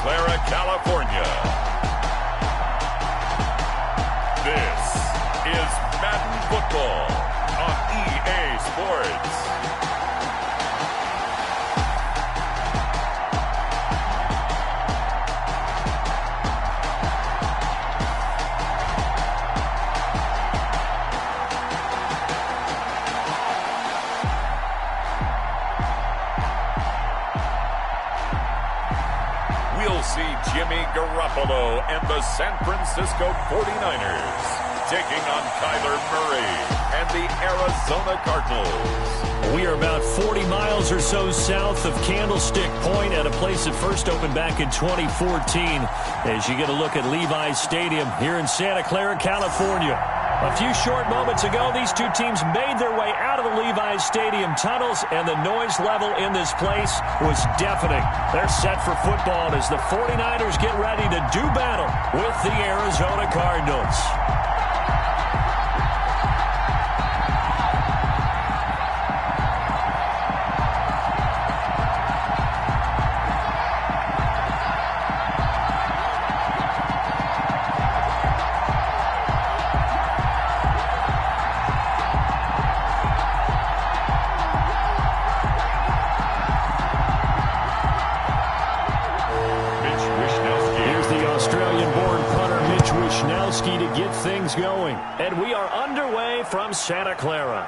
Clara, California. This is Madden Football on EA Sports. We'll see Jimmy Garoppolo and the San Francisco 49ers taking on Kyler Murray and the Arizona Cardinals. We are about 40 miles or so south of Candlestick Point at a place that first opened back in 2014 as you get a look at Levi's Stadium here in Santa Clara, California. A few short moments ago, these two teams made their way out of the Levi's Stadium tunnels, and the noise level in this place was deafening. They're set for football as the 49ers get ready to do battle with the Arizona Cardinals. To get things going. And we are underway from Santa Clara.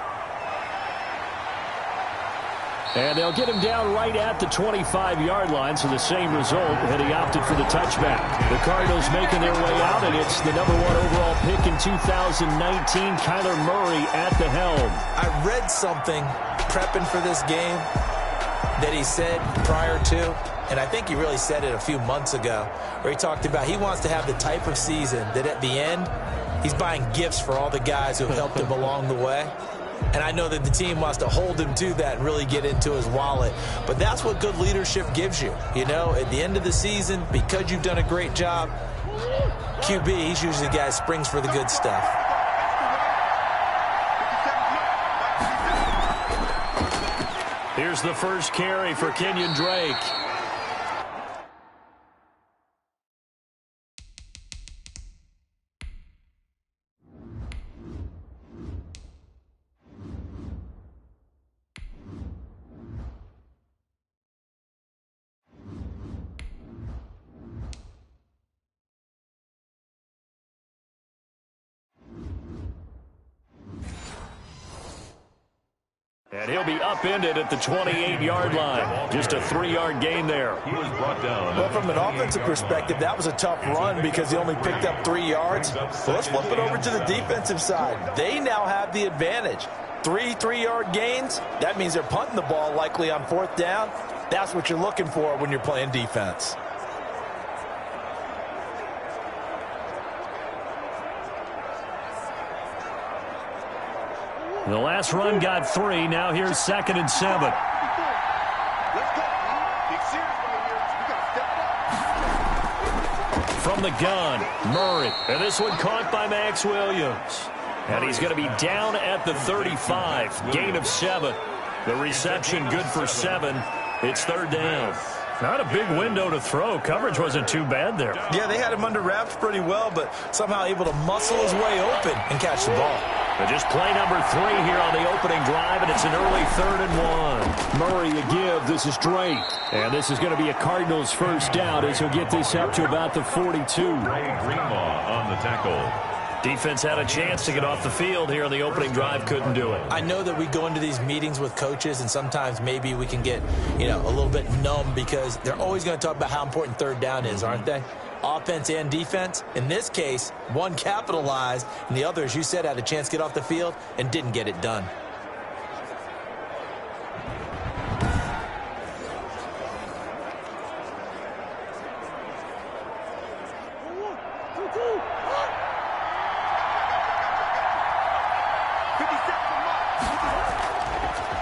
And they'll get him down right at the 25-yard line, so the same result, and he opted for the touchback. The Cardinals making their way out, and it's the #1 overall pick in 2019, Kyler Murray at the helm. I read something prepping for this game that he said prior to, and I think he really said it a few months ago, where he talked about he wants to have the type of season that at the end, he's buying gifts for all the guys who have helped him along the way. And I know that the team wants to hold him to that and really get into his wallet. But that's what good leadership gives you. You know, at the end of the season, because you've done a great job, QB, he's usually the guy who springs for the good stuff. Here's the first carry for Kenyon Drake. And he'll be upended at the 28-yard line. Just a 3-yard gain there. He was brought down. Well, from an offensive perspective, that was a tough run because he only picked up 3 yards. Well, let's flip it over to the defensive side. They now have the advantage. 3-3-yard gains, that means they're punting the ball likely on 4th down. That's what you're looking for when you're playing defense. The last run got 3. Now here's 2nd and 7. From the gun, Murray. And this one caught by Max Williams. And he's going to be down at the 35. Gain of 7. The reception good for 7. It's 3rd down. Not a big window to throw. Coverage wasn't too bad there. Yeah, they had him under wraps pretty well, but somehow able to muscle his way open and catch the ball. But just play number 3 here on the opening drive, and it's an early 3rd and 1. Murray a give. This is Drake. And this is going to be a Cardinals first down as he'll get this up to about the 42. Ray Greenlaw on the tackle. Defense had a chance to get off the field here on the opening drive, couldn't do it. I know that we go into these meetings with coaches, and sometimes maybe we can get, a little bit numb because they're always going to talk about how important 3rd down is, aren't they? Offense and defense. In this case, one capitalized, and the other, as you said, had a chance to get off the field and didn't get it done.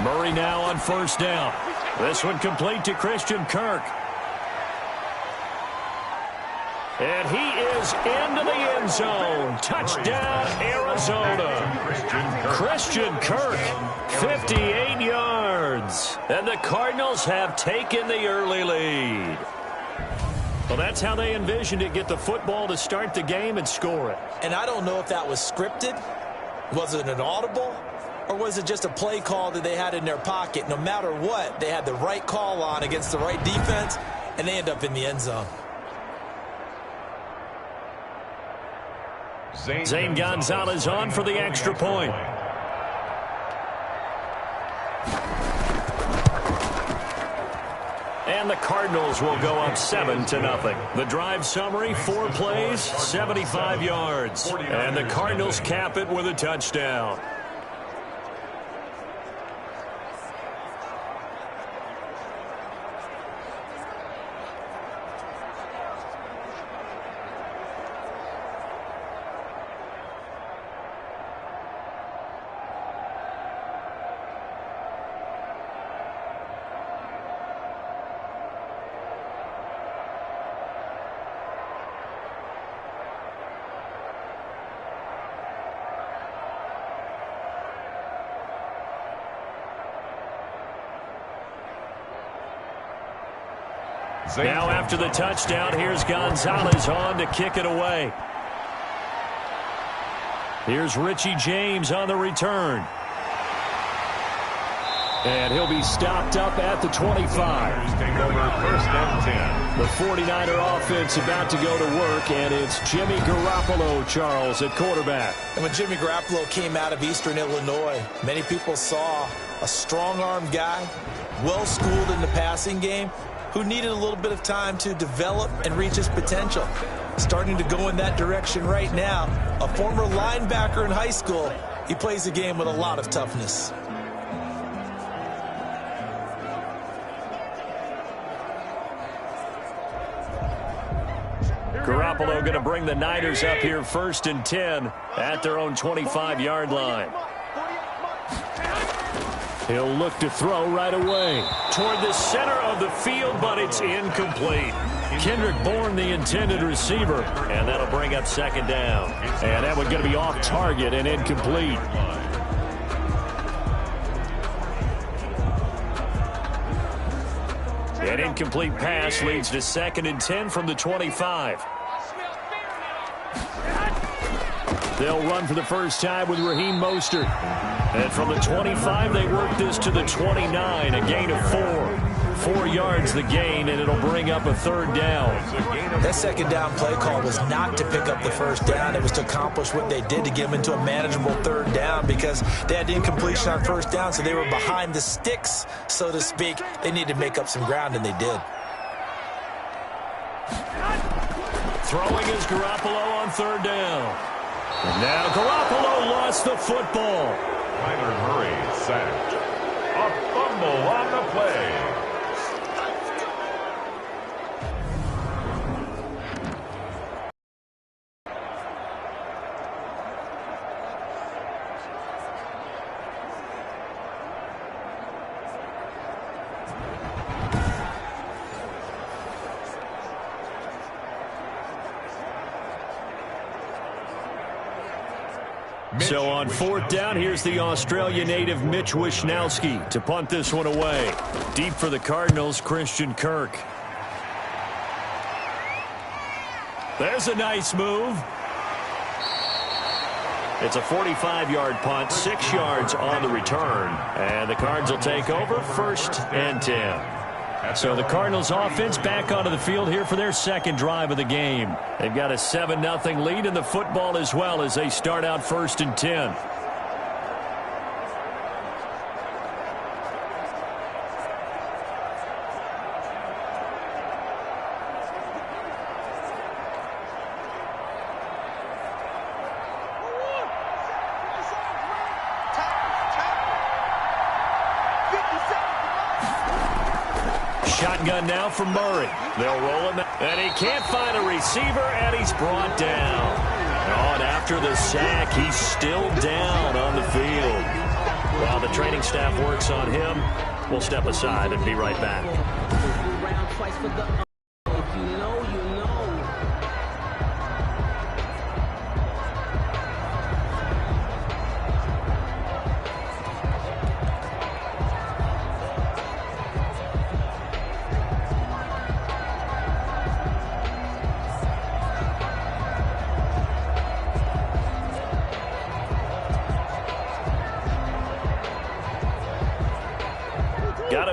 Murray now on 1st down. This one complete to Christian Kirk. And he is into the end zone. Touchdown, Arizona. Christian Kirk, 58 yards. And the Cardinals have taken the early lead. Well, that's how they envisioned it. Get the football to start the game and score it. And I don't know if that was scripted. Was it an audible? Or was it just a play call that they had in their pocket? No matter what, they had the right call on against the right defense, and they end up in the end zone. Zane Gonzalez on for the extra point. And the Cardinals will go up 7-0. The drive summary, 4 plays, 75 yards. And the Cardinals cap it with a touchdown. Now after the touchdown, here's Gonzalez on to kick it away. Here's Richie James on the return. And he'll be stopped up at the 25. First and 10. The 49er offense about to go to work, and it's Jimmy Garoppolo, Charles, at quarterback. And when Jimmy Garoppolo came out of Eastern Illinois, many people saw a strong-armed guy, well-schooled in the passing game, who needed a little bit of time to develop and reach his potential. Starting to go in that direction right now. A former linebacker in high school, he plays the game with a lot of toughness. Garoppolo going to bring the Niners up here 1st and 10 at their own 25-yard line. He'll look to throw right away toward the center of the field, but it's incomplete. Kendrick Bourne, the intended receiver, and that'll bring up 2nd down. And that one's going to be off target and incomplete. An incomplete pass leads to 2nd and 10 from the 25. They'll run for the first time with Raheem Mostert. And from the 25, they work this to the 29, a gain of 4. 4 yards the gain, and it'll bring up a 3rd down. That 2nd down play call was not to pick up the 1st down. It was to accomplish what they did to get them into a manageable 3rd down because they had incompletion on 1st down, so they were behind the sticks, so to speak. They needed to make up some ground, and they did. Throwing is Garoppolo on 3rd down. And now Garoppolo lost the football. Kyler Murray sacked. A fumble on the play. So on 4th down, here's the Australia native Mitch Wishnowsky to punt this one away. Deep for the Cardinals, Christian Kirk. There's a nice move. It's a 45-yard punt, 6 yards on the return. And the Cards will take over 1st and 10. So the Cardinals offense back onto the field here for their 2nd drive of the game. They've got a 7-0 lead in the football as well as they start out 1st and 10. Shotgun now from Murray. They'll roll him, and he can't find a receiver, and he's brought down. Oh, and after the sack, he's still down on the field. While the training staff works on him, we'll step aside and be right back.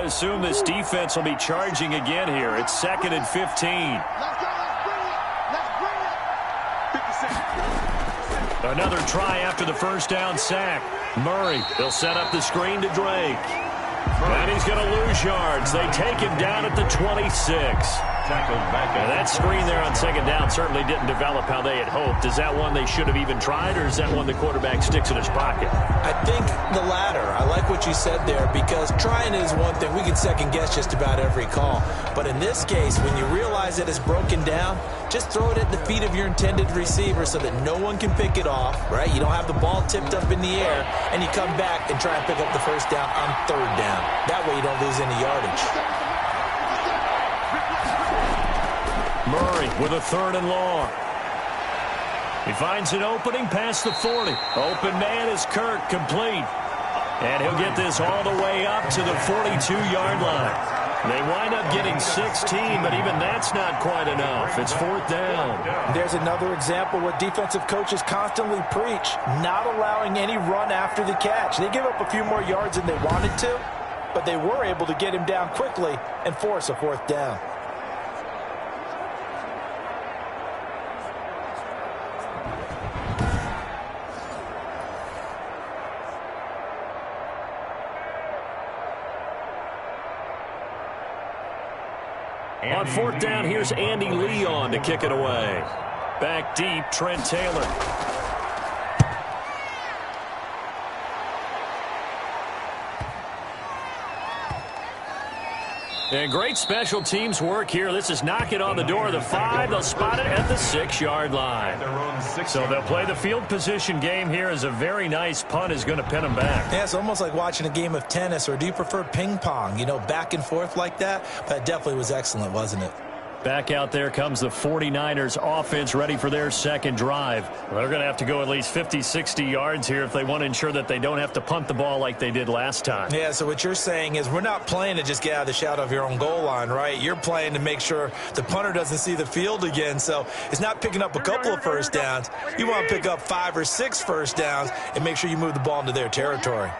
assume this defense will be charging again here. It's 2nd and 15. Let's go. Let's bring it. 50 seconds. Another try after the first down sack. Murray, they'll set up the screen to Drake. And he's going to lose yards. They take him down at the 26. And that screen there on 2nd down certainly didn't develop how they had hoped. Is that one they should have even tried, or is that one the quarterback sticks in his pocket? I think the latter. I like what you said there, because trying is one thing. We can second-guess just about every call. But in this case, when you realize that it's broken down, just throw it at the feet of your intended receiver so that no one can pick it off, right? You don't have the ball tipped up in the air, and you come back and try and pick up the first down on 3rd down. That way you don't lose any yardage. Murray with a 3rd and long. He finds an opening past the 40. Open man is Kirk, complete. And he'll get this all the way up to the 42-yard line. They wind up getting 16, but even that's not quite enough. It's 4th down. There's another example what defensive coaches constantly preach, not allowing any run after the catch. They give up a few more yards than they wanted to, but they were able to get him down quickly and force a 4th down. On 4th down, here's Andy Leon to kick it away. Back deep, Trent Taylor. And great special teams work here. This is knocking on the door of the 5. They'll spot it at the 6-yard line. So they'll play the field position game here as a very nice punt is going to pin them back. Yeah, it's almost like watching a game of tennis, or do you prefer ping pong? You know, back and forth like that? But it definitely was excellent, wasn't it? Back out there comes the 49ers offense, ready for their 2nd drive. They're going to have to go at least 50, 60 yards here if they want to ensure that they don't have to punt the ball like they did last time. Yeah, so what you're saying is we're not playing to just get out of the shadow of your own goal line, right? You're playing to make sure the punter doesn't see the field again. So it's not picking up a couple of first downs. You want to pick up 5 or 6 first downs and make sure you move the ball into their territory.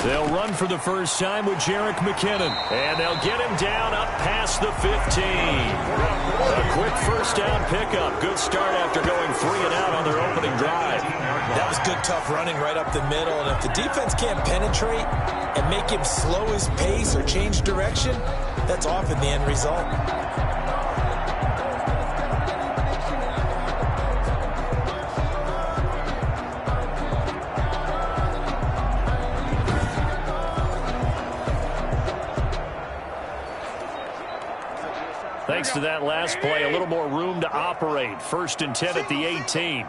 They'll run for the first time with Jerick McKinnon. And they'll get him down up past the 15. A quick first down pickup. Good start after going 3 and out on their opening drive. That was good, tough running right up the middle. And if the defense can't penetrate and make him slow his pace or change direction, that's often the end result. Thanks to that last play, a little more room to operate. 1st and 10 at the 18.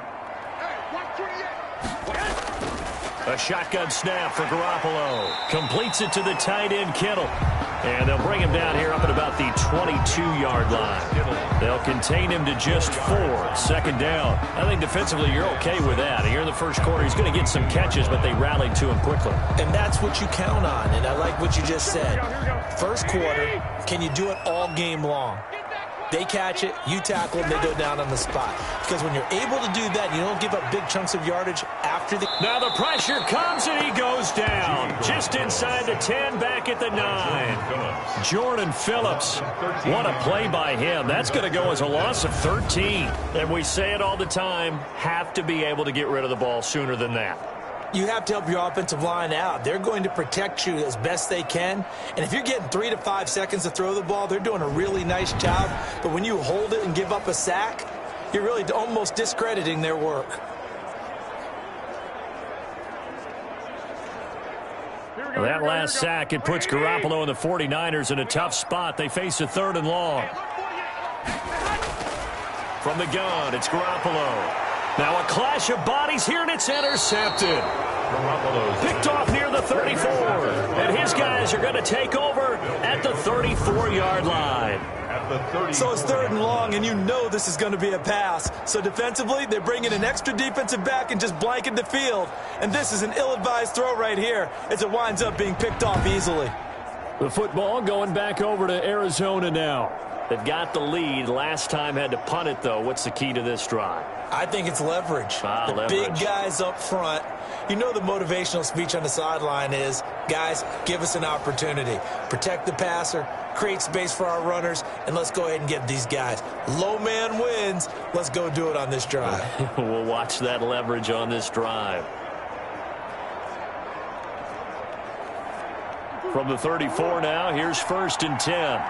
A shotgun snap for Garoppolo. Completes it to the tight end, Kittle. And they'll bring him down here up at about the 22-yard line. They'll contain him to just 4. 2nd down. I think defensively you're okay with that. Here in the first quarter, he's going to get some catches, but they rallied to him quickly. And that's what you count on, and I like what you just said. First quarter, can you do it all game long? They catch it, you tackle them, they go down on the spot. Because when you're able to do that, you don't give up big chunks of yardage after the... Now the pressure comes and he goes down. Just inside the 10, back at the 9. Jordan Phillips. What a play by him. That's going to go as a loss of 13. And we say it all the time, have to be able to get rid of the ball sooner than that. You have to help your offensive line out. They're going to protect you as best they can. And if you're getting 3 to 5 seconds to throw the ball, they're doing a really nice job. But when you hold it and give up a sack, you're really almost discrediting their work. That last sack, it puts Garoppolo and the 49ers in a tough spot. They face a 3rd and long. From the gun, it's Garoppolo. Now a clash of bodies here, and it's intercepted. Picked off near the 34. And his guys are going to take over at the 34-yard line. So it's 3rd and long, and you know this is going to be a pass. So defensively, they're bringing an extra defensive back and just blanket the field. And this is an ill-advised throw right here as it winds up being picked off easily. The football going back over to Arizona now. They've got the lead. Last time had to punt it, though. What's the key to this drive? I think it's leverage. The leverage. Big guys up front. You know the motivational speech on the sideline is, guys, give us an opportunity. Protect the passer, create space for our runners, and let's go ahead and get these guys. Low man wins. Let's go do it on this drive. We'll watch that leverage on this drive. From the 34 now, here's 1st and 10.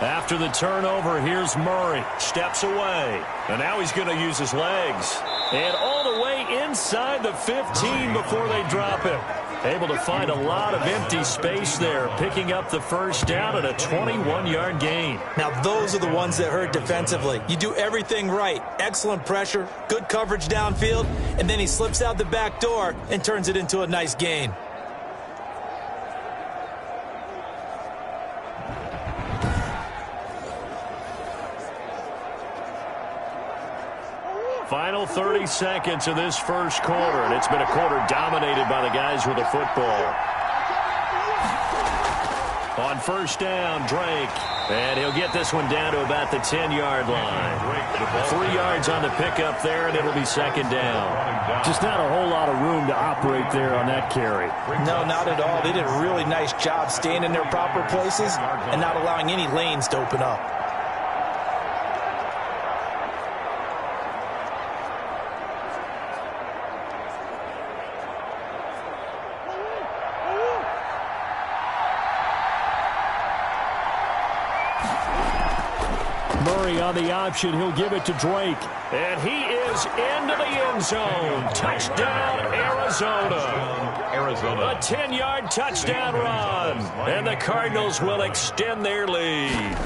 After the turnover, here's Murray. Steps away. And now he's going to use his legs. And all the way inside the 15 before they drop it. Able to find a lot of empty space there, picking up the first down at a 21-yard gain. Now, those are the ones that hurt defensively. You do everything right. Excellent pressure, good coverage downfield, and then he slips out the back door and turns it into a nice gain. Final 30 seconds of this first quarter, and it's been a quarter dominated by the guys with the football. On 1st down, Drake. And he'll get this one down to about the 10-yard line. 3 yards on the pickup there, and it'll be 2nd down. Just not a whole lot of room to operate there on that carry. No, not at all. They did a really nice job staying in their proper places and not allowing any lanes to open up. Murray on the option. He'll give it to Drake. And he is into the end zone. Touchdown, Arizona. A 10-yard touchdown run. And the Cardinals will extend their lead.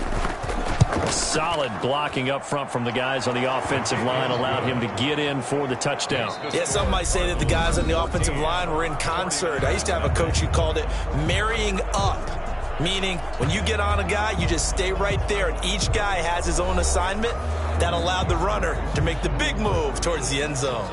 Solid blocking up front from the guys on the offensive line allowed him to get in for the touchdown. Yeah, some might say that the guys on the offensive line were in concert. I used to have a coach who called it marrying up. Meaning, when you get on a guy, you just stay right there, and each guy has his own assignment. That allowed the runner to make the big move towards the end zone.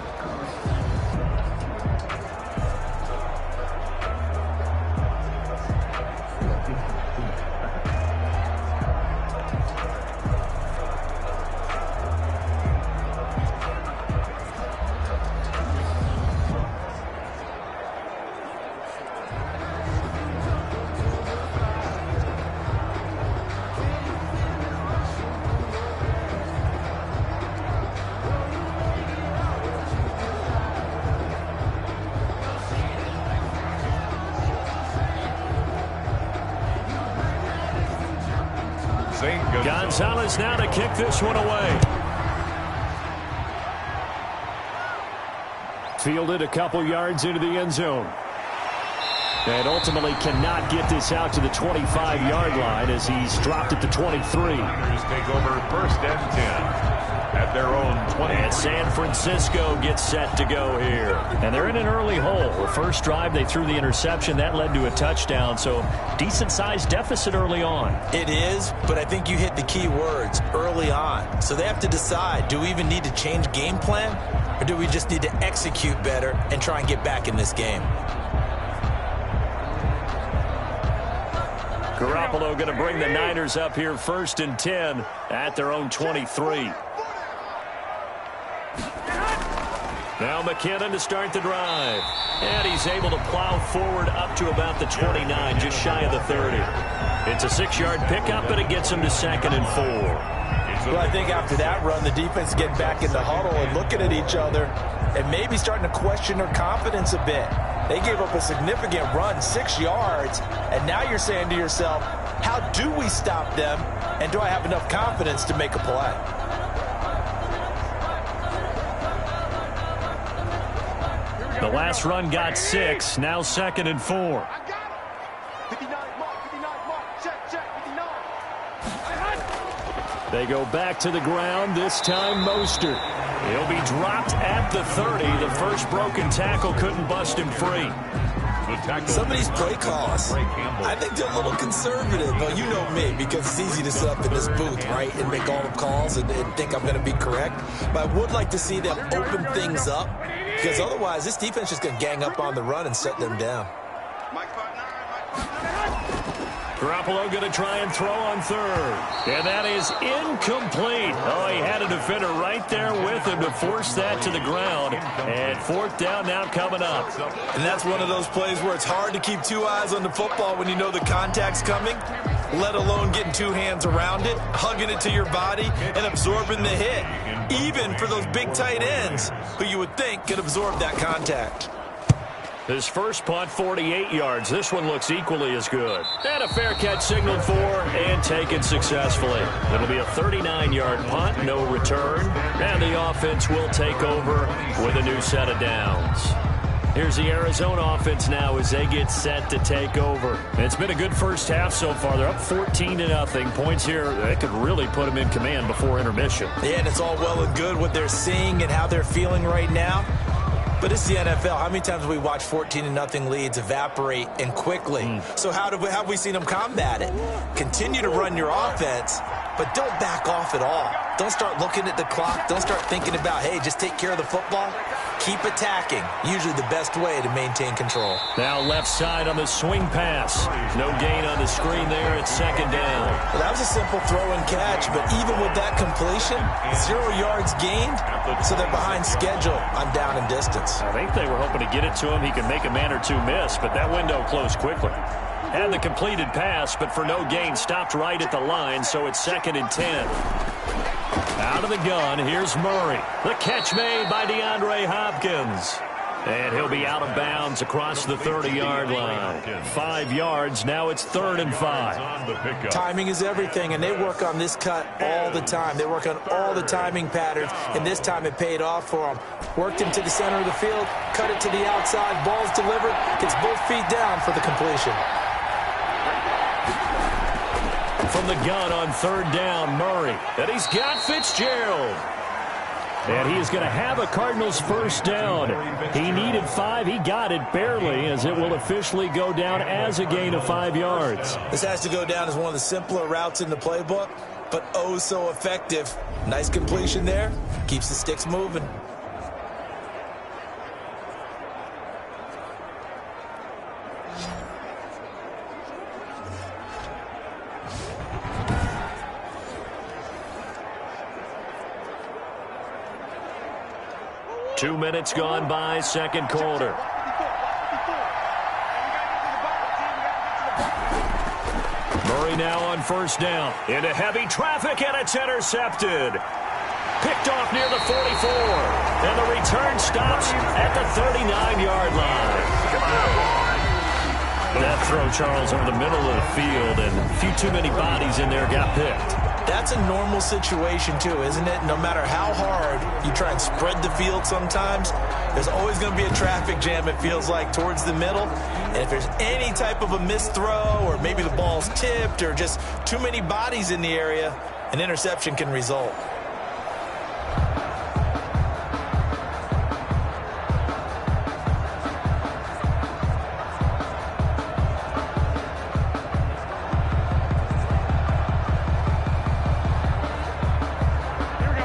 Gonzalez now to kick this one away. Fielded a couple yards into the end zone. And ultimately cannot get this out to the 25-yard line as he's dropped it to 23. Take over 1st and 10 at their own 20. And San Francisco gets set to go here. And they're in an early hole. The first drive, they threw the interception. That led to a touchdown. So decent-sized deficit early on. It is, but I think you hit the key words, early on. So they have to decide, do we even need to change game plan? Or do we just need to execute better and try and get back in this game? Garoppolo going to bring the Niners up here 1st and 10 at their own 23. Now McKinnon to start the drive. And he's able to plow forward up to about the 29, just shy of the 30. It's a 6-yard pickup, but it gets him to 2nd and 4. Well, I think after that run, the defense getting back in the huddle and looking at each other and maybe starting to question their confidence a bit. They gave up a significant run, 6 yards, and now you're saying to yourself, how do we stop them, and do I have enough confidence to make a play? The last run got 6, now 2nd and 4. I got it. 59 mark, check, 59. They go back to the ground, this time Mostert. He'll be dropped at the 30. The first broken tackle couldn't bust him free. Some of these play calls, I think they're a little conservative. Well, you know me, because it's easy to sit up in this booth, right, and make all the calls and think I'm going to be correct. But I would like to see them open things up, because otherwise this defense is going to gang up on the run and set them down. Mike 5'9", Mike 5'9". Garoppolo going to try and throw on third. And that is incomplete. Oh, he had a defender right there with him to force that to the ground. And fourth down now coming up. And that's one of those plays where it's hard to keep two eyes on the football when you know the contact's coming, let alone getting two hands around it, hugging it to your body, and absorbing the hit. Even for those big tight ends who you would think could absorb that contact. His first punt, 48 yards. This one looks equally as good. And a fair catch signaled for and taken successfully. It'll be a 39-yard punt, no return. And the offense will take over with a new set of downs. Here's the Arizona offense now as they get set to take over. It's been a good first half so far. They're up 14-0. Points here, they could really put them in command before intermission. Yeah, and it's all well and good what they're seeing and how they're feeling right now. But it's the NFL. How many times have we watched 14-0 leads evaporate and quickly? So how have we seen them combat it? Continue to run your offense, but don't back off at all. Don't start looking at the clock. Don't start thinking about, hey, just take care of the football. Keep attacking. Usually the best way to maintain control. Now left side on the swing pass. No gain on the screen there. It's second down. Well, that was a simple throw and catch, but even with that completion, 0 yards gained, so they're behind schedule on down and distance. I think they were hoping to get it to him. He could make a man or two miss, but that window closed quickly. Had the completed pass, but for no gain, stopped right at the line, so it's 2nd and 10. Out of the gun, here's Murray. The catch made by DeAndre Hopkins. And he'll be out of bounds across the 30-yard line. 5 yards, now it's 3rd and 5. Timing is everything, and they work on this cut all the time. They work on all the timing patterns, and this time it paid off for them. Worked him to the center of the field, cut it to the outside, ball's delivered, gets both feet down for the completion. From the gun on 3rd down, Murray. And he's got Fitzgerald. And he is going to have a Cardinals first down. He needed 5. He got it barely, as it will officially go down as a gain of 5 yards. This has to go down as one of the simpler routes in the playbook, but oh so effective. Nice completion there. Keeps the sticks moving. Two minutes gone by, second quarter. Murray now on first down. Into heavy traffic, and it's intercepted. Picked off near the 44. And the return stops at the 39-yard line. That throw, Charles, over the middle of the field, and a few too many bodies in there got picked. That's a normal situation, too, isn't it? No matter how hard you try and spread the field sometimes, there's always going to be a traffic jam, it feels like, towards the middle. And if there's any type of a missed throw, or maybe the ball's tipped, or just too many bodies in the area, an interception can result.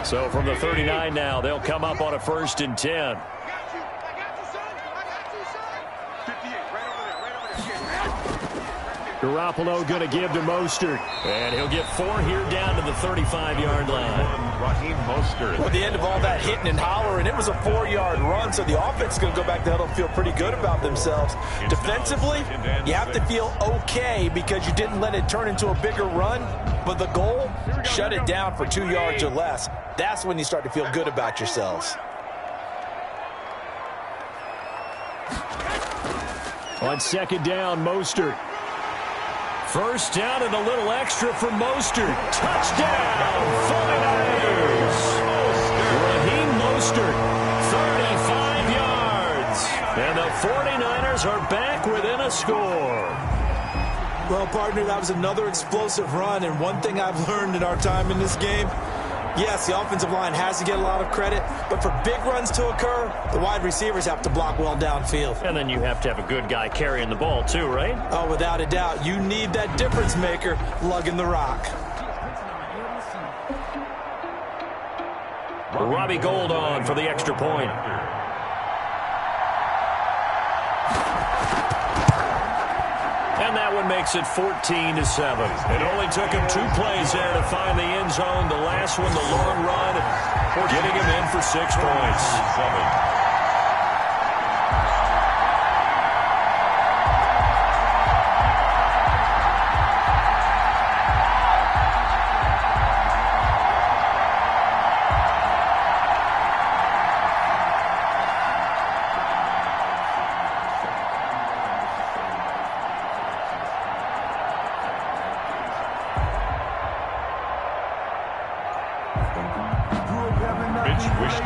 So from the 39 now, they'll come up on a 1st and 10. Garoppolo going to give to Mostert. And he'll get 4 here down to the 35-yard line. Raheem Mostert. Well, at the end of all that hitting and hollering, it was a 4-yard run, so the offense is going to go back to huddle and feel pretty good about themselves. Defensively, you have to feel okay because you didn't let it turn into a bigger run, but the goal, shut it down for 2 yards or less. That's when you start to feel good about yourselves. On 2nd down, Mostert. First down and a little extra for Mostert. Touchdown, 49ers. Raheem Mostert, 35 yards. And the 49ers are back within a score. Well, partner, that was another explosive run, and one thing I've learned in our time in this game, yes, the offensive line has to get a lot of credit, but for big runs to occur, the wide receivers have to block well downfield. And then you have to have a good guy carrying the ball too, right? Oh, without a doubt. You need that difference maker lugging the rock. Robbie Gould on for the extra point. And that one makes it 14-7. It only took him 2 plays there to find the end zone. The last one, the long run, getting him in for 6 points.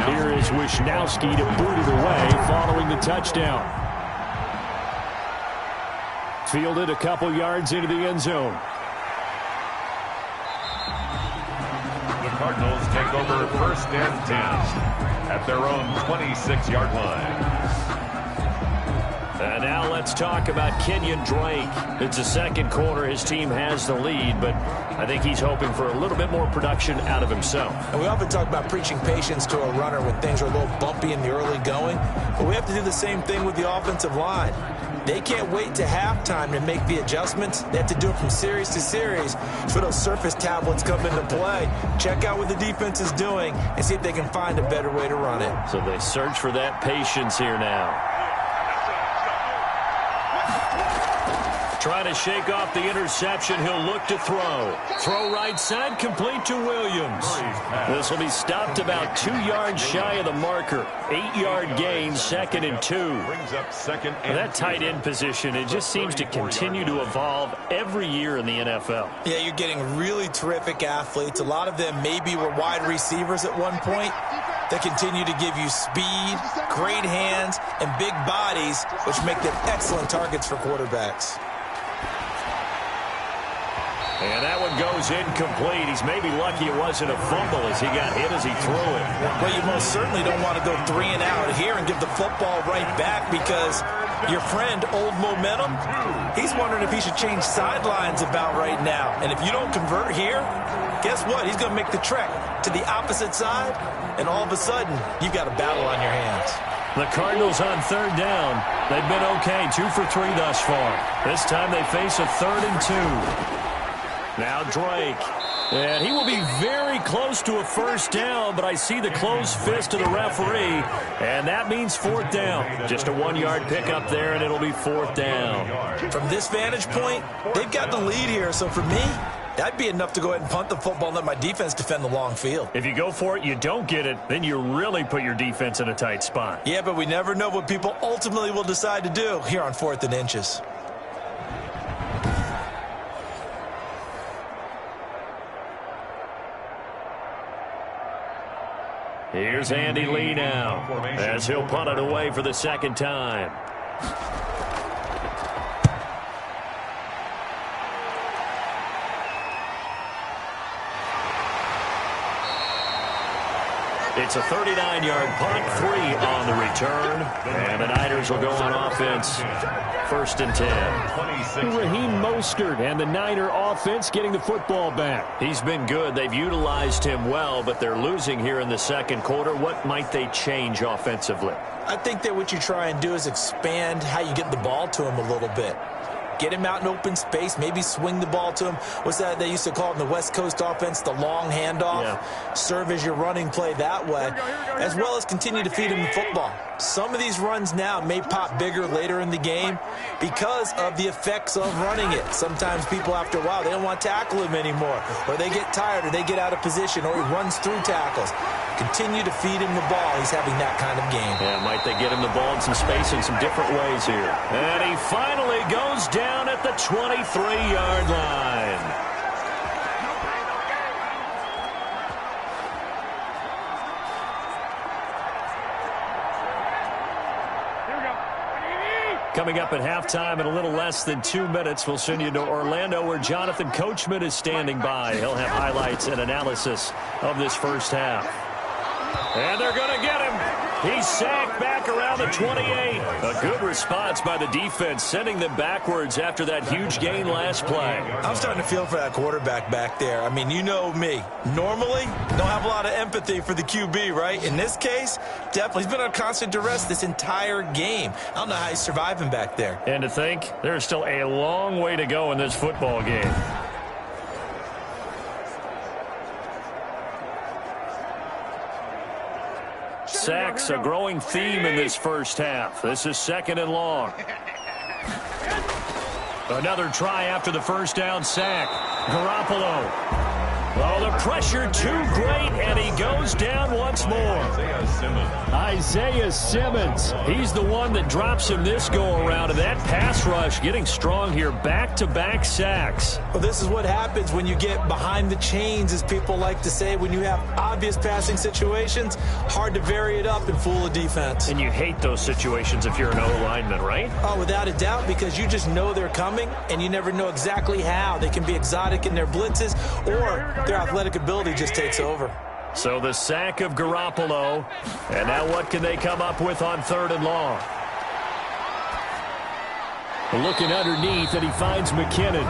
Here is Wisnowski to boot it away following the touchdown. Fielded a couple yards into the end zone. The Cardinals take over 1st and 10 at their own 26-yard line. And now let's talk about Kenyon Drake. It's the second quarter. His team has the lead, but I think he's hoping for a little bit more production out of himself. And we often talk about preaching patience to a runner when things are a little bumpy in the early going, but we have to do the same thing with the offensive line. They can't wait to halftime to make the adjustments. They have to do it from series to series so those surface tablets come into play. Check out what the defense is doing and see if they can find a better way to run it. So they search for that patience here now. Trying to shake off the interception. He'll look to throw. Throw right side, complete to Williams. This will be stopped about 2 yards shy of the marker. 8-yard gain, 2nd and 2. Brings up 2nd and that tight end position, it just seems to continue to evolve every year in the NFL. Yeah, you're getting really terrific athletes. A lot of them maybe were wide receivers at one point. They continue to give you speed, great hands, and big bodies, which make them excellent targets for quarterbacks. And that one goes incomplete. He's maybe lucky it wasn't a fumble as he got hit as he threw it. Well, you most certainly don't want to go 3 and out here and give the football right back because your friend, Old Momentum, he's wondering if he should change sidelines about right now. And if you don't convert here, guess what? He's going to make the trek to the opposite side, and all of a sudden, you've got a battle on your hands. The Cardinals on 3rd down. They've been okay, 2 for 3 thus far. This time they face a 3rd and 2. Now Drake, and he will be very close to a 1st down, but I see the closed fist of the referee, and that means 4th down. Just a 1-yard pickup there, and it'll be 4th down. From this vantage point, they've got the lead here, so for me, that'd be enough to go ahead and punt the football and let my defense defend the long field. If you go for it, you don't get it, then you really put your defense in a tight spot. Yeah, but we never know what people ultimately will decide to do here on 4th and inches. Here's Andy Lee now as he'll punt it away for the 2nd time. It's a 39-yard punt, 3 on the return. And the Niners will go on offense, 1st and 10. Raheem Mostert and the Niner offense getting the football back. He's been good. They've utilized him well, but they're losing here in the 2nd quarter. What might they change offensively? I think that what you try and do is expand how you get the ball to him a little bit. Get him out in open space, maybe swing the ball to him. What's that they used to call it in the West Coast offense, the long handoff? Yeah. Serve as your running play that way, as well as continue to feed him the football. Some of these runs now may pop bigger later in the game because of the effects of running it. Sometimes people, after a while, they don't want to tackle him anymore, or they get tired, or they get out of position, or he runs through tackles. Continue to feed him the ball. He's having that kind of game. Yeah, might they get him the ball in some space in some different ways here. And he finally goes down at the 23-yard line. Coming up at halftime in a little less than 2 minutes, we'll send you to Orlando where Jonathan Coachman is standing by. He'll have highlights and analysis of this first half. And they're going to get him. He's sacked back around the 28. A good response by the defense, sending them backwards after that huge gain last play. I'm starting to feel for that quarterback back there. I mean, you know me. Normally, don't have a lot of empathy for the QB, right? In this case, definitely. He's been on constant duress this entire game. I don't know how he's surviving back there. And to think, there's still a long way to go in this football game. Sacks, a growing theme in this first half. This is 2nd and long. Another try after the first down sack. Garoppolo. Oh, the pressure too great, and he goes down once more. Isaiah Simmons. He's the one that drops him this go-around, and that pass rush getting strong here. Back-to-back sacks. Well, this is what happens when you get behind the chains, as people like to say. When you have obvious passing situations, hard to vary it up and fool a defense. And you hate those situations if you're an O-lineman, right? Oh, without a doubt, because you just know they're coming, and you never know exactly how. They can be exotic in their blitzes, or their athletic ability just takes over. So the sack of Garoppolo, and now what can they come up with on 3rd and long? Looking underneath, and he finds McKinnon.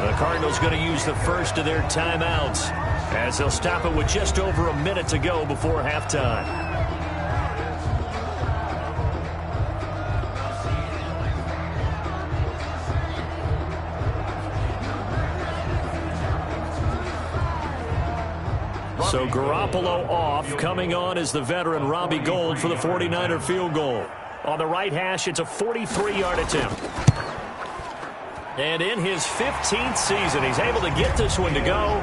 The Cardinals going to use the first of their timeouts, as they'll stop it with just over a minute to go before halftime. So Garoppolo off. Coming on is the veteran Robbie Gould for the 49er field goal. On the right hash, it's a 43-yard attempt. And in his 15th season, he's able to get this one to go.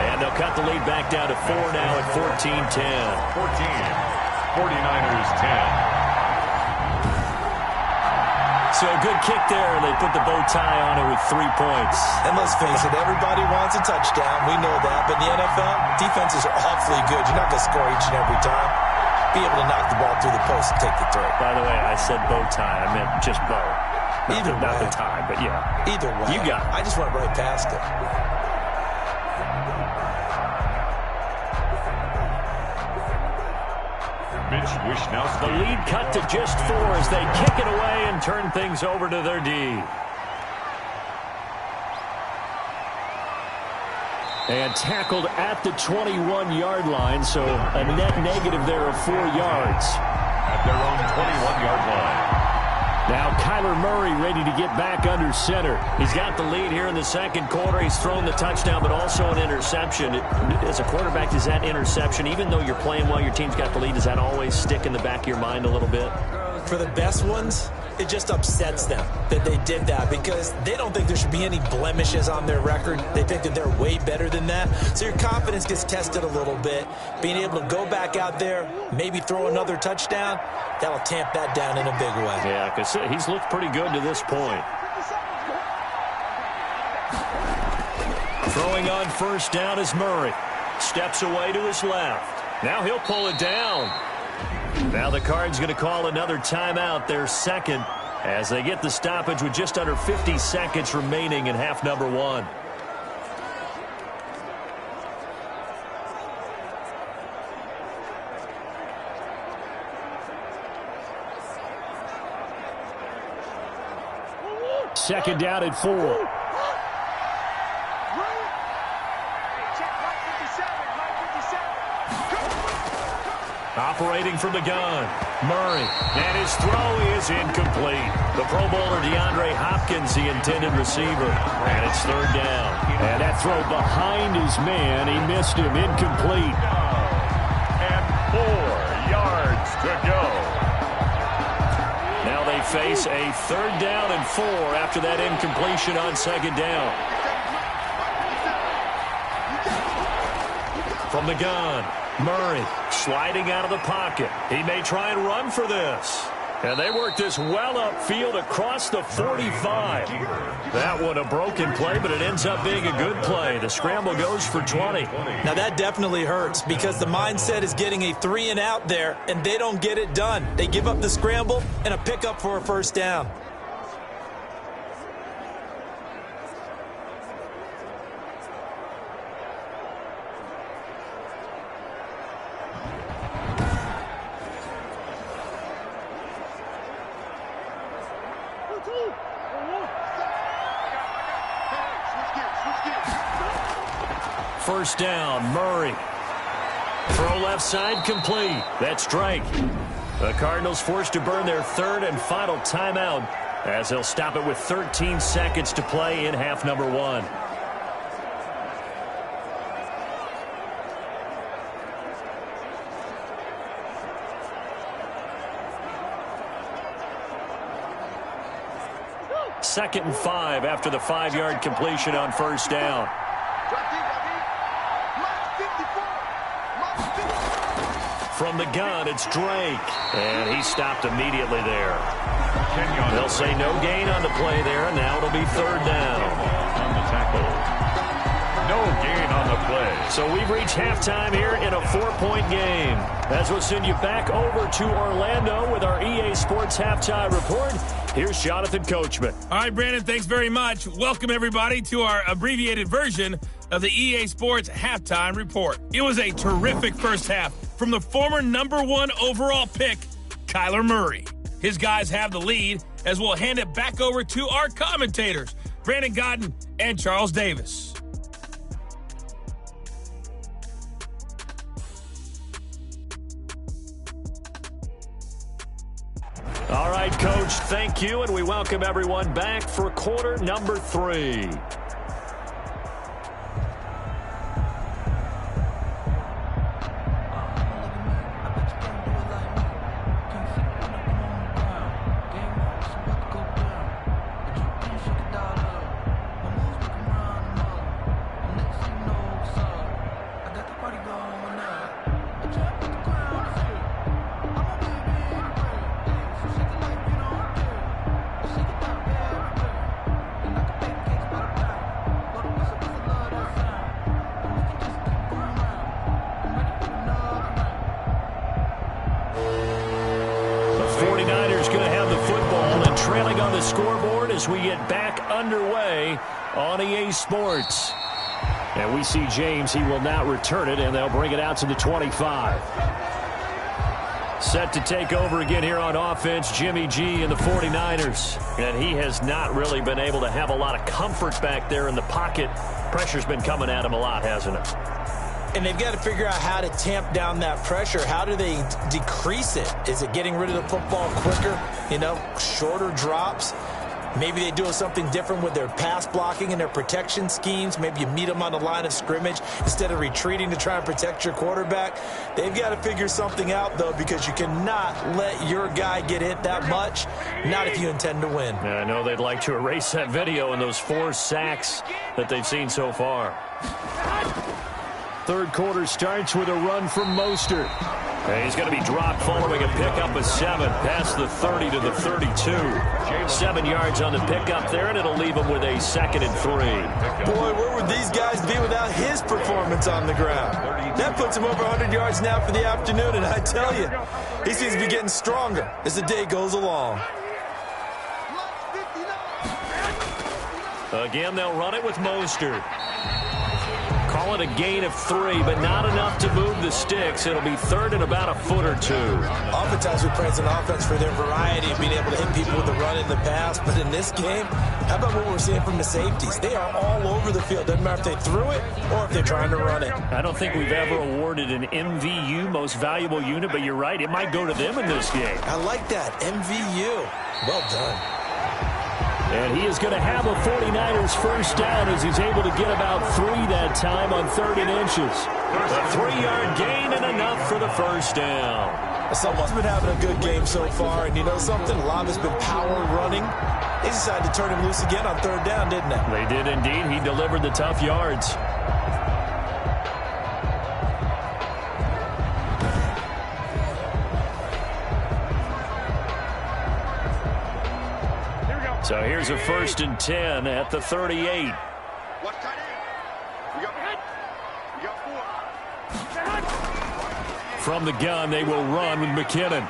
And they'll cut the lead back down to 4 now at 14-10. 49ers 10. So a good kick there. They put the bow tie on it with 3 points. And let's face it, everybody wants a touchdown. We know that. But in the NFL, defenses are awfully good. You're not going to score each and every time. Be able to knock the ball through the post and take the throw. By the way, I said bow tie. I meant just bow. Not the tie, but yeah. Either way. You got it. I just went right past it. The lead cut to just 4 as they kick it away and turn things over to their D. And tackled at the 21-yard line, so a net negative there of 4 yards. At their own 21-yard line. Now Kyler Murray ready to get back under center. He's got the lead here in the second quarter. He's thrown the touchdown, but also an interception. As a quarterback, does that interception, even though you're playing well, your team's got the lead, does that always stick in the back of your mind a little bit? For the best ones, it just upsets them that they did that because they don't think there should be any blemishes on their record. They think that they're way better than that. So your confidence gets tested a little bit. Being able to go back out there, maybe throw another touchdown, that'll tamp that down in a big way. Yeah, because he's looked pretty good to this point. Throwing on first down is Murray. Steps away to his left. Now he'll pull it down. Now the Cards going to call another timeout, their second, as they get the stoppage with just under 50 seconds remaining in half number 1. Second down at 4. Operating from the gun, Murray, and his throw is incomplete. The Pro Bowler DeAndre Hopkins, the intended receiver, and it's third down. And that throw behind his man, he missed him, incomplete. And 4 yards to go. Now they face a third down and 4 after that incompletion on second down. From the gun, Murray sliding out of the pocket. He may try and run for this. And they work this well upfield across the 45. That one a broken play, but it ends up being a good play. The scramble goes for 20. Now that definitely hurts because the mindset is getting a 3 and out there, and they don't get it done. They give up the scramble and a pickup for a first down. First down, Murray. Throw left side, complete. That's Drake. The Cardinals forced to burn their third and final timeout as they'll stop it with 13 seconds to play in half number 1. Second and 5 after the 5-yard completion on first down. From the gun, it's Drake. And he stopped immediately there. They'll say no gain on the play there, and now it'll be third down. On the tackle. No gain on the play. So we've reached halftime here in a 4-point game. As we'll send you back over to Orlando with our EA Sports Halftime Report. Here's Jonathan Coachman. All right, Brandon, thanks very much. Welcome, everybody, to our abbreviated version of the EA Sports Halftime Report. It was a terrific first half from the former #1 overall pick, Kyler Murray. His guys have the lead as we'll hand it back over to our commentators, Brandon Godden and Charles Davis. All right, Coach, thank you, and we welcome everyone back for quarter number 3. Scoreboard as we get back underway on EA Sports. And we see James. He will not return it, and they'll bring it out to the 25. Set to take over again here on offense, Jimmy G and the 49ers. And he has not really been able to have a lot of comfort back there in the pocket. Pressure's been coming at him a lot, hasn't it? And they've got to figure out how to tamp down that pressure. How do they decrease it? Is it getting rid of the football quicker? You know, shorter drops? Maybe they do something different with their pass blocking and their protection schemes. Maybe you meet them on the line of scrimmage instead of retreating to try and protect your quarterback. They've got to figure something out, though, because you cannot let your guy get hit that much, not if you intend to win. Yeah, I know they'd like to erase that video and those 4 sacks that they've seen so far. Third quarter starts with a run from Mostert. And he's going to be dropped following a pickup of 7 past the 30 to the 32. 7 yards on the pickup there, and it'll leave him with a 2nd and 3. Boy, where would these guys be without his performance on the ground? That puts him over 100 yards now for the afternoon, and I tell you, he seems to be getting stronger as the day goes along. Again, they'll run it with Mostert. Call it a gain of 3, but not enough to move the sticks. It'll be third and about a foot or 2. Oftentimes we praise an offense for their variety of being able to hit people with the run in the pass, but in this game, how about what we're seeing from the safeties? They are all over the field. Doesn't matter if they threw it or if they're trying to run it. I don't think we've ever awarded an MVU, most valuable unit, but you're right, it might go to them in this game. I like that, MVU. Well done. And he is going to have a 49ers first down as he's able to get about 3 that time on 3rd and inches. A 3-yard gain and enough for the first down. Someone's been having a good game so far, and you know something? A lot of it's been power running. They decided to turn him loose again on 3rd down, didn't they? They did indeed. He delivered the tough yards. So here's a 1st and 10 at the 38. From the gun, they will run with McKinnon.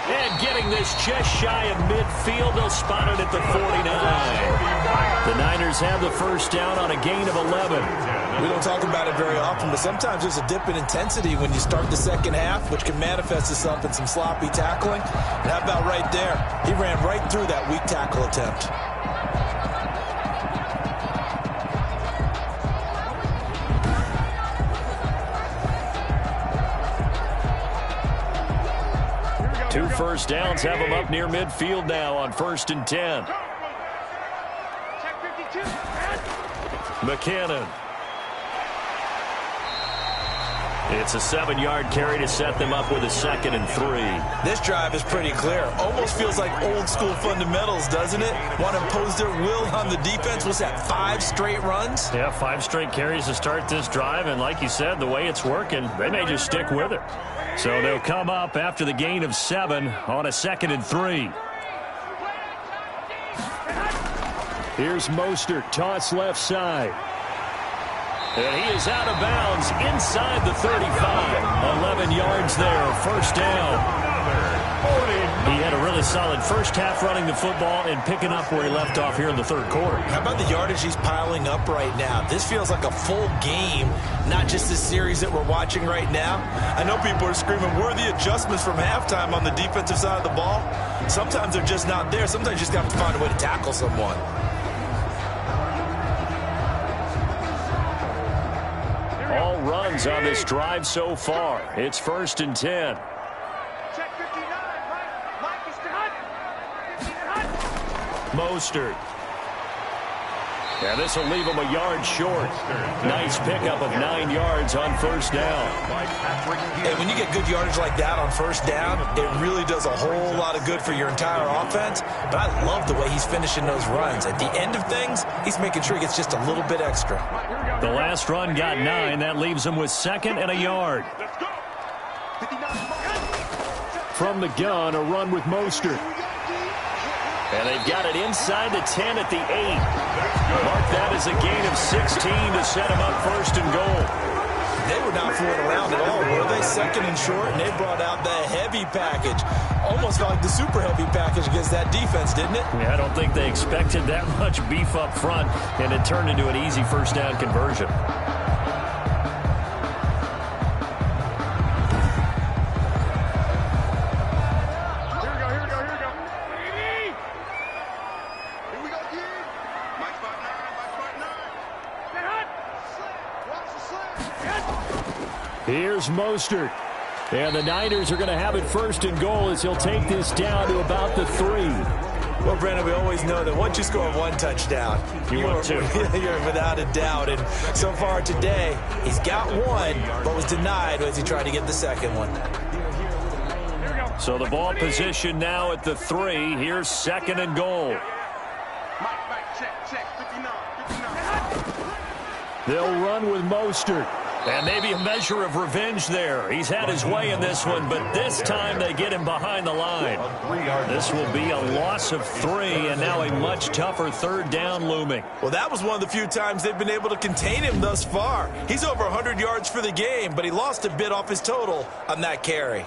And getting this just shy of midfield, they'll spot it at the 49. The Niners have the first down on a gain of 11. We don't talk about it very often, but sometimes there's a dip in intensity when you start the second half, which can manifest itself in some sloppy tackling. And how about right there? He ran right through that weak tackle attempt. 2 first downs have them up near midfield now on 1st and 10. McKinnon. It's a 7-yard carry to set them up with a 2nd and 3. This drive is pretty clear. Almost feels like old school fundamentals, doesn't it? Want to impose their will on the defense. What's that, 5 straight runs? Yeah, 5 straight carries to start this drive. And like you said, the way it's working, they may just stick with it. So they'll come up after the gain of 7 on a 2nd and 3. Here's Mostert, toss left side. And he is out of bounds inside the 35. 11 yards there, first down. He had a really solid first half running the football and picking up where he left off here in the 3rd quarter. How about the yardage he's piling up right now? This feels like a full game, not just this series that we're watching right now. I know people are screaming, where are the adjustments from halftime on the defensive side of the ball? Sometimes they're just not there. Sometimes you just have to find a way to tackle someone. All runs on this drive so far. It's 1st and 10. Check 59, Mike is Mostert. Yeah, this will leave him a yard short. Nice pickup of 9 yards on 1st down. And when you get good yardage like that on 1st down, it really does a whole lot of good for your entire offense. But I love the way he's finishing those runs. At the end of things, he's making sure he gets just a little bit extra. The last run got 9. That leaves him with 2nd and a yard. From the gun, a run with Mostert. And they've got it inside the 10 at the 8. Mark that as a gain of 16 to set him up 1st and goal. They were not fooling around at all, were they? 2nd and short, and they brought out the heavy package. Almost felt like the super heavy package against that defense, didn't it? Yeah, I don't think they expected that much beef up front, and it turned into an easy first down conversion. Here's Mostert. And the Niners are going to have it 1st and goal as he'll take this down to about the 3. Well, Brandon, we always know that once you score 1 touchdown, want 2. You're without a doubt. And so far today, he's got 1, but was denied as he tried to get the 2nd one. So the ball position now at the 3. Here's 2nd and goal. check, 59. They'll run with Mostert. And maybe a measure of revenge there. He's had his way in this one, but this time they get him behind the line. This will be a loss of 3, and now a much tougher 3rd down looming. Well, that was one of the few times they've been able to contain him thus far. He's over 100 yards for the game, but he lost a bit off his total on that carry.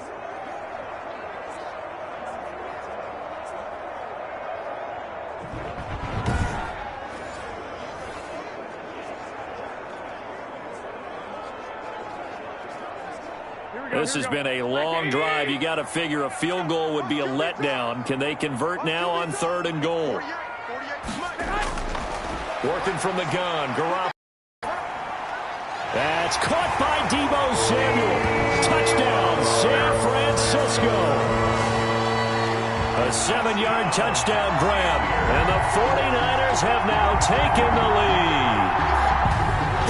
This has been a long drive. You got to figure a field goal would be a letdown. Can they convert now on 3rd and goal? Working from the gun. Garoppolo. That's caught by Deebo Samuel. Touchdown, San Francisco. A 7-yard touchdown grab. And the 49ers have now taken the lead.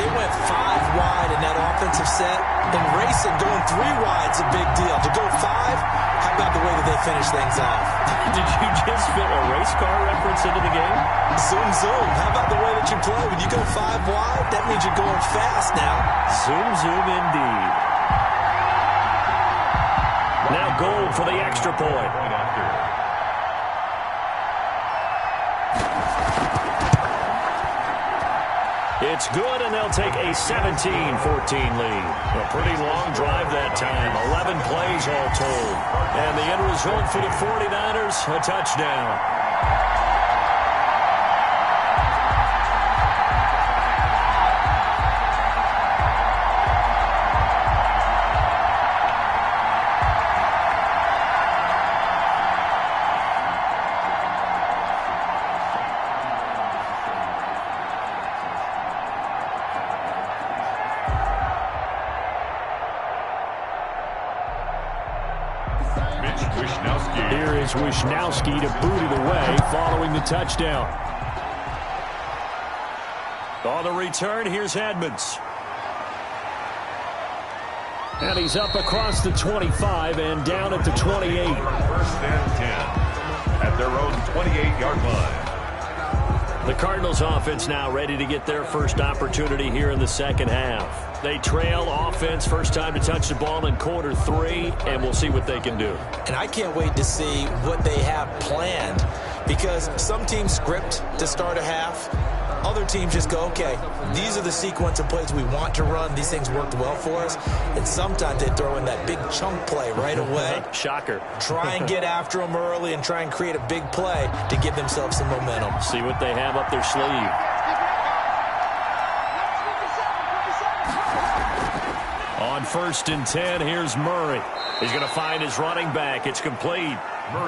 They went 5 wide in that offensive set. And racing, going 3 wide's a big deal. To go 5, how about the way that they finish things off? Did you just fit a race car reference into the game? Zoom, zoom. How about the way that you play? When you go 5 wide, that means you're going fast now. Zoom, zoom indeed. Now goal for the extra point. It's good, and they'll take a 17-14 lead. A pretty long drive that time, 11 plays all told. And the end result for the 49ers, a touchdown. Mitch Wishnowsky as Wisnowski to boot it away following the touchdown. On the return, here's Edmonds. And he's up across the 25 and down at the 28. 1st and 10 at their own 28-yard line. The Cardinals offense now ready to get their first opportunity here in the second half. They trail offense, first time to touch the ball in quarter 3, and we'll see what they can do. And I can't wait to see what they have planned, because some teams script to start a half. Other teams just go, okay, these are the sequence of plays we want to run. These things worked well for us. And sometimes they throw in that big chunk play right away. Shocker. Try and get after them early and try and create a big play to give themselves some momentum. See what they have up their sleeve. On 1st and 10, here's Murray. He's going to find his running back. It's complete.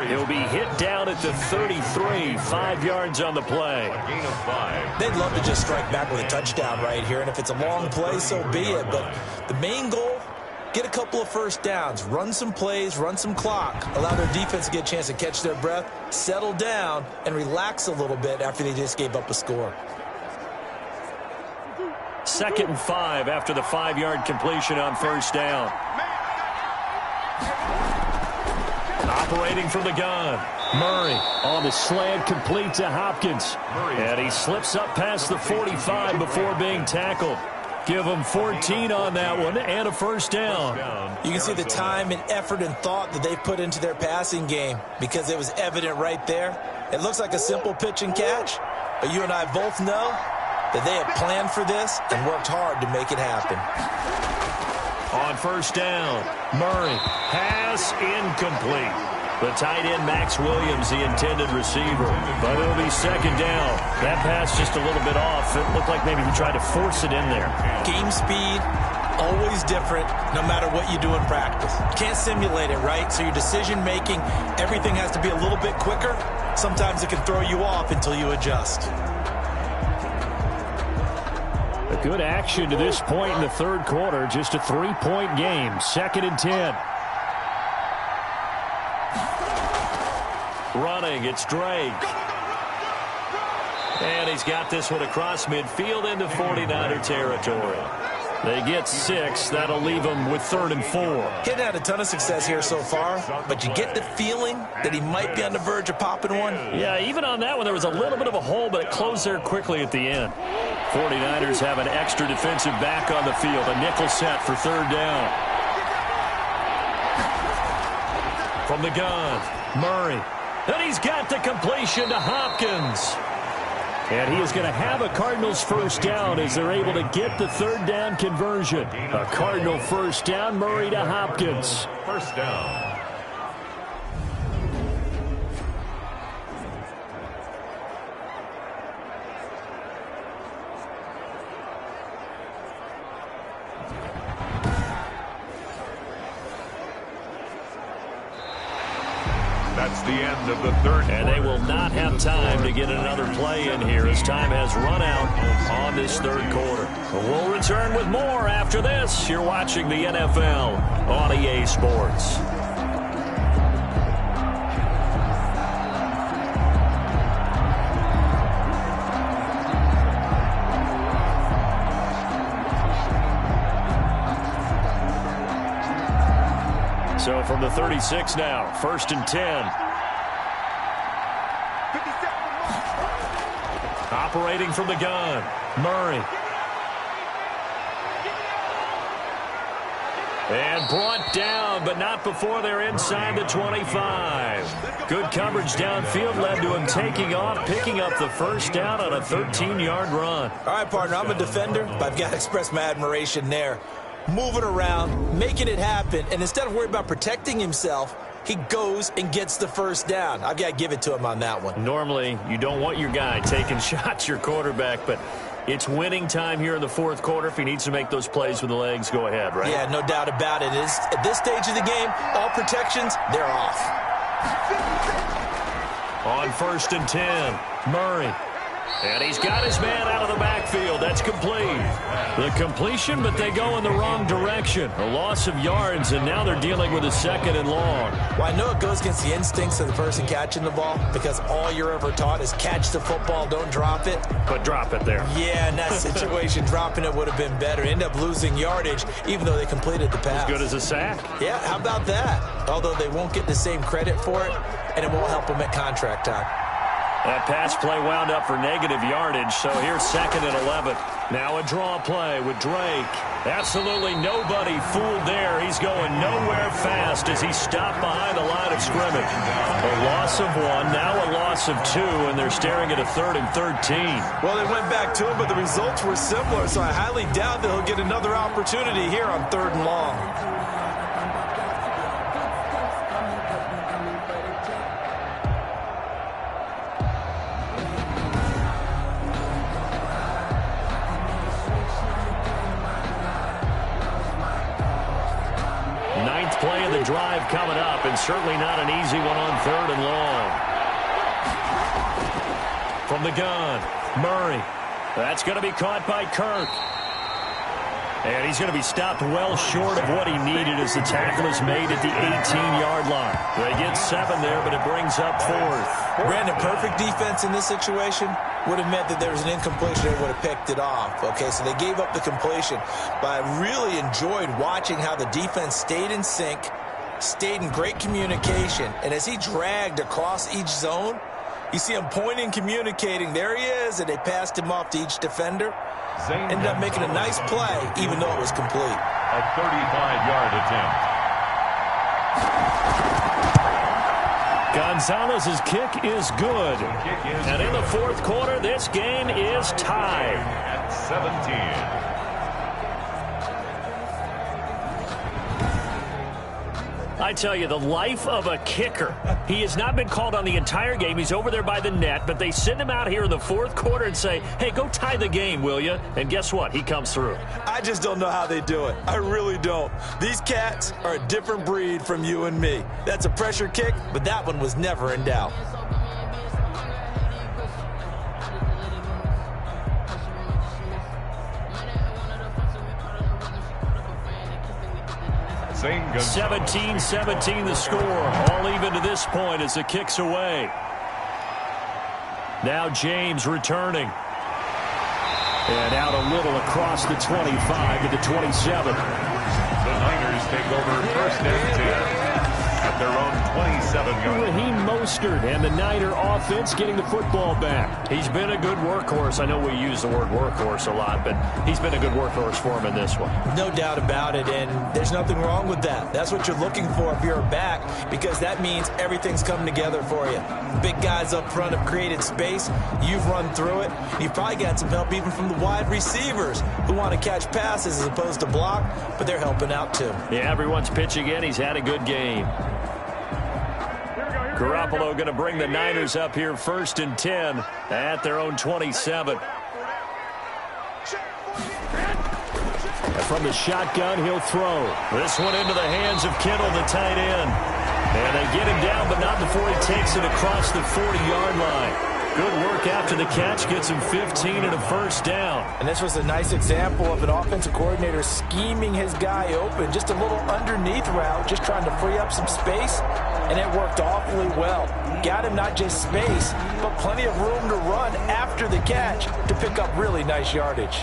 He'll be hit down at the 33, 5 yards on the play. A gain of 5. They'd love to just strike back with a touchdown right here, and if it's a long play, so be it. But the main goal, get a couple of first downs, run some plays, run some clock, allow their defense to get a chance to catch their breath, settle down, and relax a little bit after they just gave up a score. 2nd and 5 after the 5-yard completion on 1st down. Operating from the gun. Murray on the slant, complete to Hopkins. And he slips up past the 45 before being tackled. Give him 14 on that one and a first down. You can see the time and effort and thought that they put into their passing game, because it was evident right there. It looks like a simple pitch and catch, but you and I both know that they have planned for this and worked hard to make it happen. On 1st down, Murray, pass incomplete. The tight end, Max Williams, the intended receiver. But it'll be 2nd down. That pass just a little bit off. It looked like maybe he tried to force it in there. Game speed, always different, no matter what you do in practice. You can't simulate it, right? So your decision-making, everything has to be a little bit quicker. Sometimes it can throw you off until you adjust. A good action to this point in the 3rd quarter. Just a 3-point game. 2nd and 10. Running, it's Drake. And he's got this one across midfield into 49er territory. They get 6. That'll leave them with 3rd and 4. He hadn't had a ton of success here so far, but you get the feeling that he might be on the verge of popping one. Yeah, even on that one, there was a little bit of a hole, but it closed there quickly at the end. 49ers have an extra defensive back on the field. A nickel set for 3rd down. From the gun, Murray. And he's got the completion to Hopkins. And he is going to have a Cardinals first down as they're able to get the 3rd down conversion. A Cardinal first down, Murray to Hopkins. 1st down. That's the end of the 3rd. And they will not have time to get another play in here as time has run out on this 3rd quarter. We'll return with more after this. You're watching the NFL on EA Sports. So from the 36 now, 1st and 10. Operating from the gun, Murray. And brought down, but not before they're inside the 25. Good coverage downfield led to him taking off, picking up the first down on a 13-yard run. All right, partner, I'm a defender, but I've got to express my admiration there. Moving around, making it happen, and instead of worrying about protecting himself, he goes and gets the first down. I've got to give it to him on that one. Normally, you don't want your guy taking shots, your quarterback, but it's winning time here in the 4th quarter. If he needs to make those plays with the legs, go ahead, right? Yeah, no doubt about it. At this stage of the game, all protections, they're off. On 1st and 10, Murray. And he's got his man out of the backfield. That's complete. The completion, but they go in the wrong direction. A loss of yards, and now they're dealing with a 2nd and long. Well, I know it goes against the instincts of the person catching the ball because all you're ever taught is catch the football, don't drop it. But drop it there. Yeah, in that situation, dropping it would have been better. End up losing yardage, even though they completed the pass. As good as a sack. Yeah, how about that? Although they won't get the same credit for it, and it won't help them at contract time. That pass play wound up for negative yardage, so here's 2nd and 11. Now a draw play with Drake. Absolutely nobody fooled there. He's going nowhere fast as he stopped behind the line of scrimmage. A loss of 1, now a loss of 2, and they're staring at a 3rd and 13. Well, they went back to him, but the results were similar, so I highly doubt that he'll get another opportunity here on 3rd and long. Play of the drive coming up, and certainly not an easy one on 3rd and long. From the gun, Murray. That's going to be caught by Kirk. And he's going to be stopped well short of what he needed as the tackle is made at the 18-yard line. They get 7 there, but it brings up 4th. Brandon, perfect defense in this situation would have meant that there was an incompletion. They would have picked it off. Okay, so they gave up the completion. But I really enjoyed watching how the defense stayed in sync, stayed in great communication. And as he dragged across each zone, you see him pointing, communicating. There he is, and they passed him off to each defender. Ended up making a nice play, even though it was complete. A 35-yard attempt. Gonzalez's kick is good. And in the 4th quarter, this game is tied at 17. I tell you, the life of a kicker. He has not been called on the entire game. He's over there by the net, but they send him out here in the 4th quarter and say, hey, go tie the game, will you? And guess what? He comes through. I just don't know how they do it. I really don't. These cats are a different breed from you and me. That's a pressure kick, But that one was never in doubt. Same gun. 17-17 the score. All even to this point as the kick's away. Now James returning. And out a little across the 25 to the 27. The Niners take over 1st and 10 at their own 27-yard. Raheem Mostert and the Niner offense getting the football back. He's been a good workhorse. I know we use the word workhorse a lot, but he's been a good workhorse for him in this one. No doubt about it, and there's nothing wrong with that. That's what you're looking for if you're a back, because that means everything's coming together for you. Big guys up front have created space. You've run through it. You've probably got some help even from the wide receivers who want to catch passes as opposed to block, but they're helping out too. Yeah, everyone's pitching in. He's had a good game. Garoppolo going to bring the Niners up here 1st and 10 at their own 27. And from the shotgun, he'll throw. This one into the hands of Kittle, the tight end. And they get him down, but not before he takes it across the 40-yard line. Good work after the catch, gets him 15 and a 1st down. And this was a nice example of an offensive coordinator scheming his guy open. Just a little underneath route, just trying to free up some space, and it worked awfully well. Got him not just space, but plenty of room to run after the catch to pick up really nice yardage.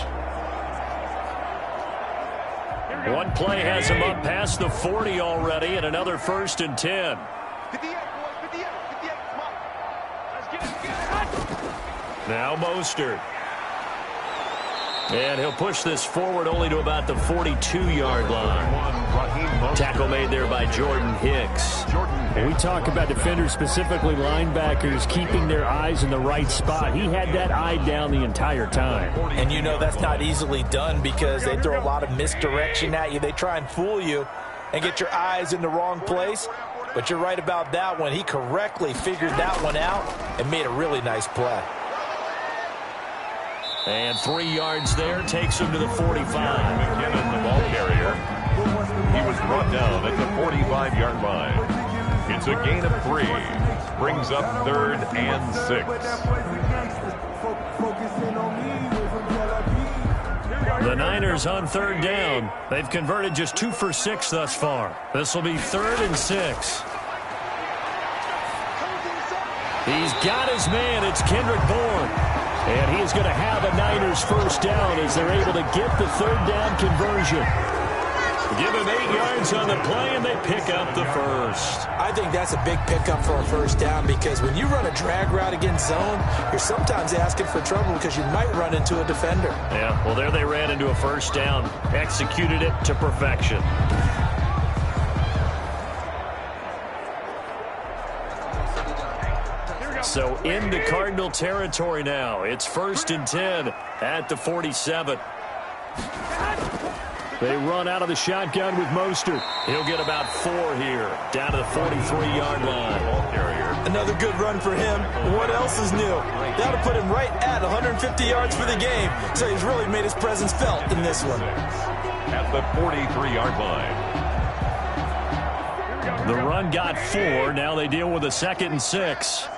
One play has him up past the 40 already, and another 1st and 10. 58, boys, 58, 58, come on. Let's get it. Now Mostert. And he'll push this forward only to about the 42-yard line. Tackle made there by Jordan Hicks. When we talk about defenders, specifically linebackers, keeping their eyes in the right spot. He had that eye down the entire time. And you know that's not easily done because they throw a lot of misdirection at you. They try and fool you and get your eyes in the wrong place. But you're right about that one. He correctly figured that one out and made a really nice play. And 3 yards there takes him to the 45. McKinnon, the ball carrier. He was brought down at the 45-yard line. It's a gain of 3. Brings up 3rd and 6. The Niners on third down. They've converted just 2 for 6 thus far. This will be 3rd and 6. He's got his man. It's Kendrick Bourne. And he is going to have a Niners first down as they're able to get the third down conversion. Give him 8 yards on the play, and they pick up the first. I think that's a big pickup for a first down because when you run a drag route against zone, you're sometimes asking for trouble because you might run into a defender. Yeah, well, there they ran into a first down, executed it to perfection. So into Cardinal territory now. It's 1st and 10 at the 47. They run out of the shotgun with Mostert. He'll get about 4 here, down to the 43-yard line. Another good run for him. What else is new? That'll put him right at 150 yards for the game. So he's really made his presence felt in this one. At the 43-yard line. The run got 4. Now they deal with a 2nd and 6.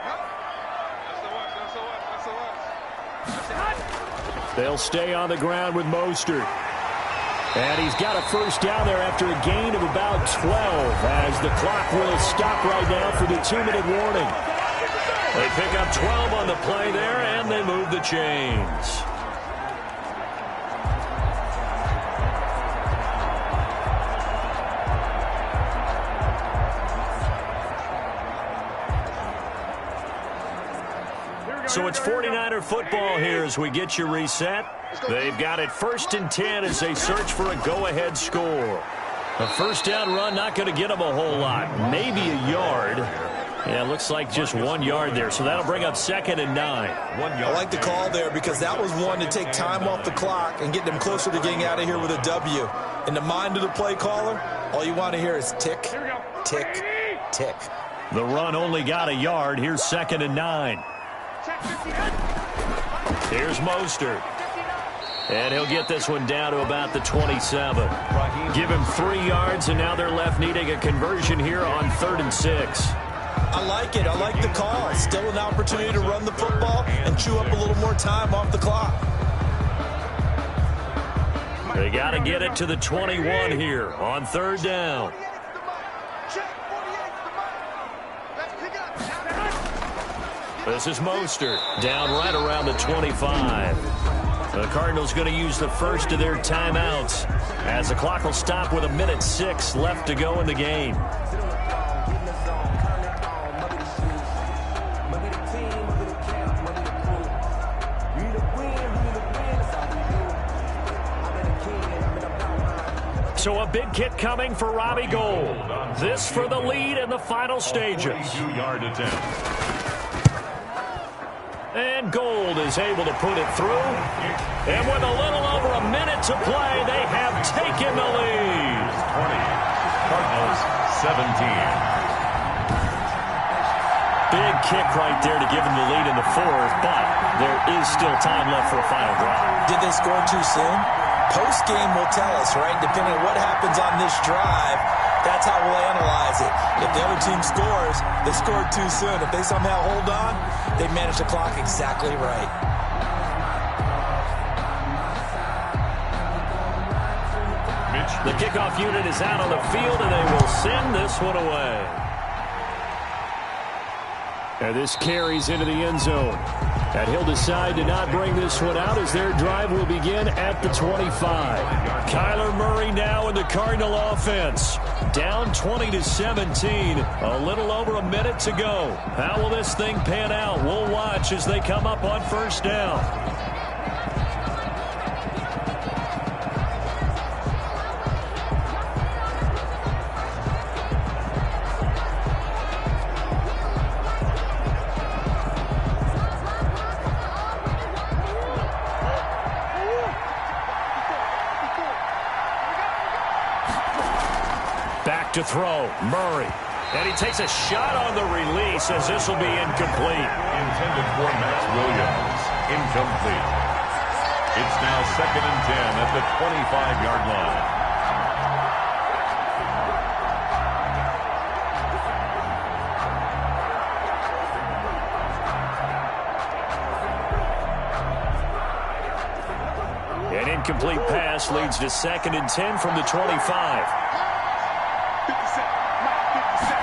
They'll stay on the ground with Mostert. And he's got a first down there after a gain of about 12 as the clock will stop right now for the 2-minute warning. They pick up 12 on the play there, and they move the chains. So it's 49er football here as we get you reset. They've got it 1st and 10 as they search for a go-ahead score. A first down run not going to get them a whole lot. Maybe a yard. Yeah, it looks like just 1 yard there. So that'll bring up 2nd and 9. I like the call there because that was one to take time off the clock and get them closer to getting out of here with a W. In the mind of the play caller, all you want to hear is tick, tick, tick. The run only got a yard. Here's 2nd and 9. Here's Mostert. And he'll get this one down to about the 27. Give him 3 yards, and now they're left needing a conversion here on 3rd and 6. I like it. I like the call. Still an opportunity to run the football and chew up a little more time off the clock. They got to get it to the 21 here on 3rd down. This is Mostert down right around the 25. The Cardinals going to use the first of their timeouts as the clock will stop with 1:06 left to go in the game. So a big kick coming for Robbie Gould. This for the lead in the final stages. 42-yard attempt. And Gould is able to put it through. And with a little over a minute to play, they have taken the lead. 20. Cardinals 17. Big kick right there to give them the lead in the 4th, but there is still time left for a final drive. Did they score too soon? Post-game will tell us, right? Depending on what happens on this drive, that's how we'll analyze it. If the other team scores, they scored too soon. If they somehow hold on, they manage the clock exactly right. The kickoff unit is out on the field, and they will send this one away. And this carries into the end zone. And he'll decide to not bring this one out as their drive will begin at the 25. Kyler Murray now in the Cardinal offense. Down 20-17. A little over a minute to go. How will this thing pan out? We'll watch as they come up on first down. To throw, Murray. And he takes a shot on the release as this will be incomplete. Intended for Max Williams. Incomplete. It's now 2nd and 10 at the 25-yard line. incomplete pass leads to 2nd and 10 from the 25. 50 seconds.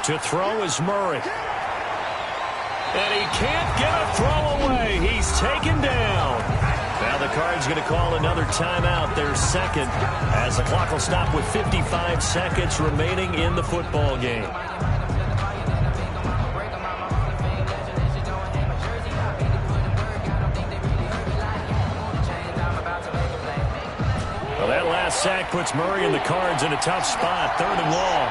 To throw is Murray. And he can't get a throw away. He's taken down. Now the Cards going to call another timeout, their second, as the clock will stop with 55 seconds remaining in the football game. Well, that last sack puts Murray and the Cards in a tough spot, 3rd and long.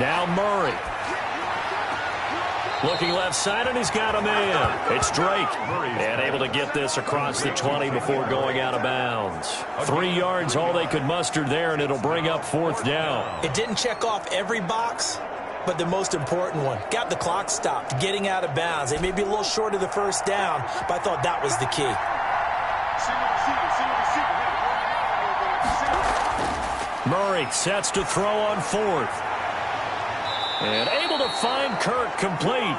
Now Murray. Looking left side, and he's got a man. It's Drake. And able to get this across the 20 before going out of bounds. 3 yards, all they could muster there, and it'll bring up 4th down. It didn't check off every box, but the most important one. Got the clock stopped, getting out of bounds. They may be a little short of the 1st down, but I thought that was the key. Murray sets to throw on 4th. And able to find Kirk complete.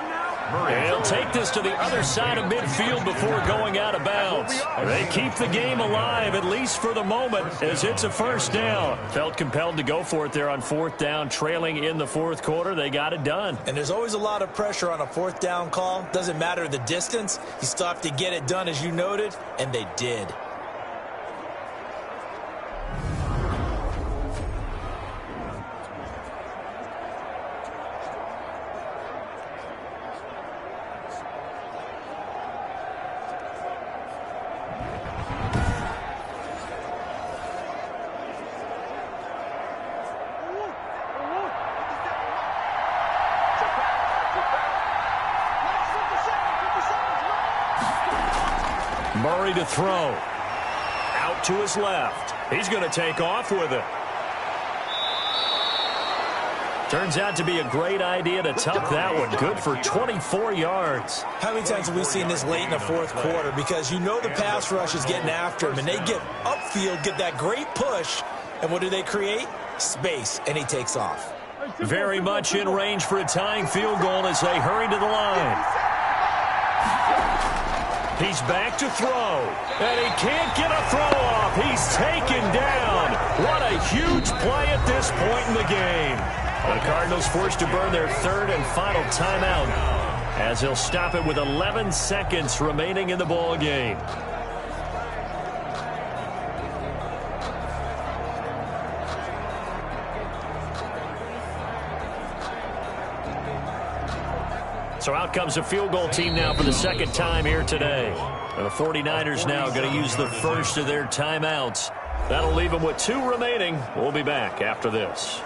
He'll take this to the other side of midfield before going out of bounds. They keep the game alive, at least for the moment, as it's a 1st down. Felt compelled to go for it there on 4th down, trailing in the 4th quarter. They got it done. And there's always a lot of pressure on a 4th down call. Doesn't matter the distance. You still have to get it done, as you noted, and they did. Murray to throw. Out to his left. He's going to take off with it. Turns out to be a great idea to tuck that one. Good for 24 yards. How many times have we seen this late in the 4th quarter? Because you know the pass rush is getting after him, and they get upfield, get that great push, and what do they create? Space, and he takes off. Very much in range for a tying field goal as they hurry to the line. He's back to throw, and he can't get a throw off. He's taken down. What a huge play at this point in the game. The Cardinals forced to burn their 3rd and final timeout as they'll stop it with 11 seconds remaining in the ball game. So out comes a field goal team now for the 2nd time here today. And the 49ers now going to use the 1st of their timeouts. That'll leave them with 2 remaining. We'll be back after this.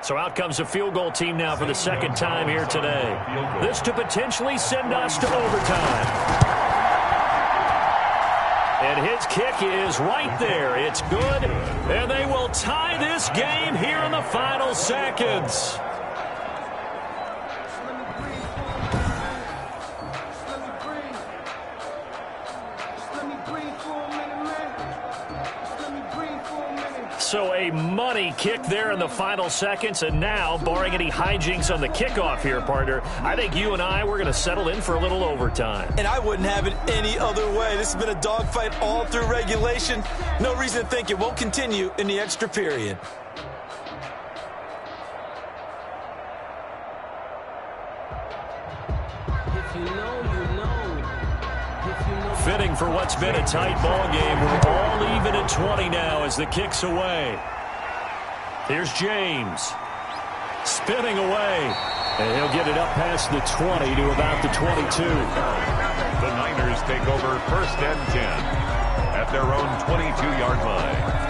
So out comes a field goal team now for the 2nd time here today. This to potentially send us to overtime. And his kick is right there. It's good. And they will tie this game here in the final seconds. So a money kick there in the final seconds, and now, barring any hijinks on the kickoff here, partner, I think you and I, we're going to settle in for a little overtime. And I wouldn't have it any other way. This has been a dogfight all through regulation. No reason to think it won't continue in the extra period. Fitting for what's been a tight ball game. We're all even at 20 now as the kick's away. Here's James. Spinning away. And he'll get it up past the 20 to about the 22. The Niners take over 1st and 10 at their own 22-yard line.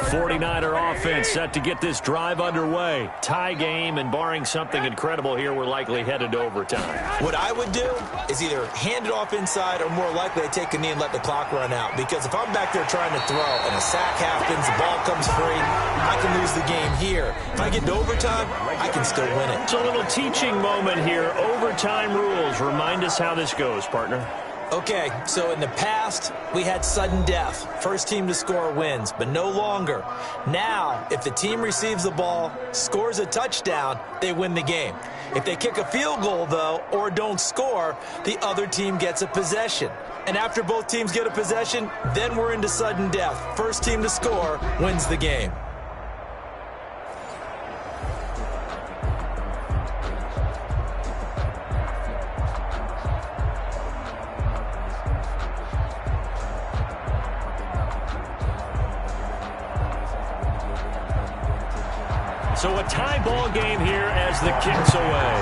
49er offense set to get this drive underway. Tie game, and barring something incredible here, we're likely headed to overtime. What I would do is either hand it off inside or more likely I take a knee and let the clock run out. Because if I'm back there trying to throw and a sack happens, the ball comes free, I can lose the game here. If I get to overtime, I can still win it. It's a little teaching moment here. Overtime rules. Remind us how this goes, partner. Okay, so in the past, we had sudden death. First team to score wins, but no longer. Now, if the team receives the ball, scores a touchdown, they win the game. If they kick a field goal, though, or don't score, the other team gets a possession. And after both teams get a possession, then we're into sudden death. First team to score wins the game. So a tie ball game here as the kick's away.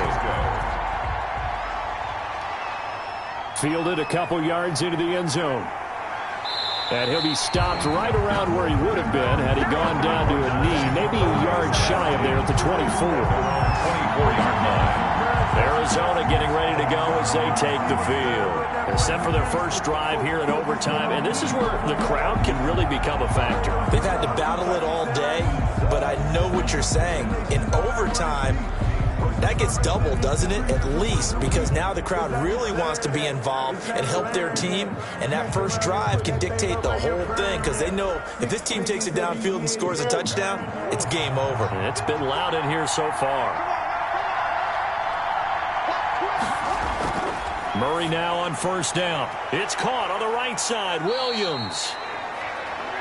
Fielded a couple yards into the end zone. And he'll be stopped right around where he would have been had he gone down to a knee, maybe a yard shy of there at the 24. 24-yard line. Arizona getting ready to go as they take the field. They're set for their first drive here in overtime, and this is where the crowd can really become a factor. They've had to battle it all day, but I know what you're saying. In overtime, that gets doubled, doesn't it? At least, because now the crowd really wants to be involved and help their team, and that first drive can dictate the whole thing because they know if this team takes it downfield and scores a touchdown, it's game over. And it's been loud in here so far. Murray now on first down. It's caught on the right side. Williams.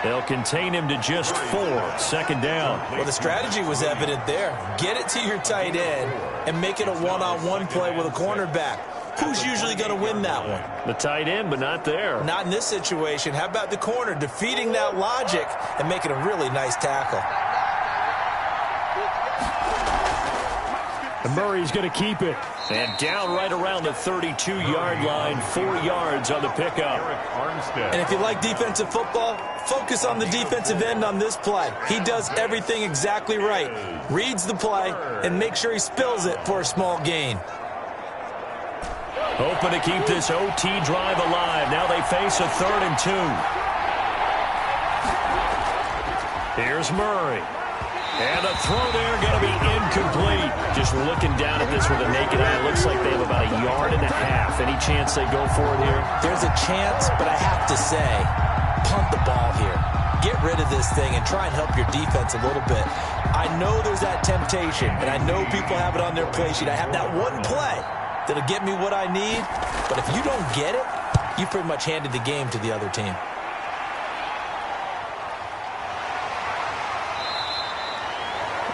They'll contain him to just 4. Second down. Well, the strategy was evident there. Get it to your tight end and make it a one-on-one play with a cornerback. Who's usually going to win that one? The tight end, but not there. Not in this situation. How about the corner defeating that logic and making a really nice tackle? And Murray's going to keep it. And down right around the 32-yard line, 4 yards on the pickup. And if you like defensive football, focus on the defensive end on this play. He does everything exactly right. Reads the play and makes sure he spills it for a small gain. Hoping to keep this OT drive alive. Now they face a 3rd and 2. Here's Murray. And the throw there going to be incomplete. Just looking down at this with a naked eye, it looks like they have about 1.5 yards. Any chance they go for it here? There's a chance, but I have to say, punt the ball here. Get rid of this thing and try and help your defense a little bit. I know there's that temptation, and I know people have it on their play sheet. I have that one play that'll get me what I need, but if you don't get it, you pretty much handed the game to the other team.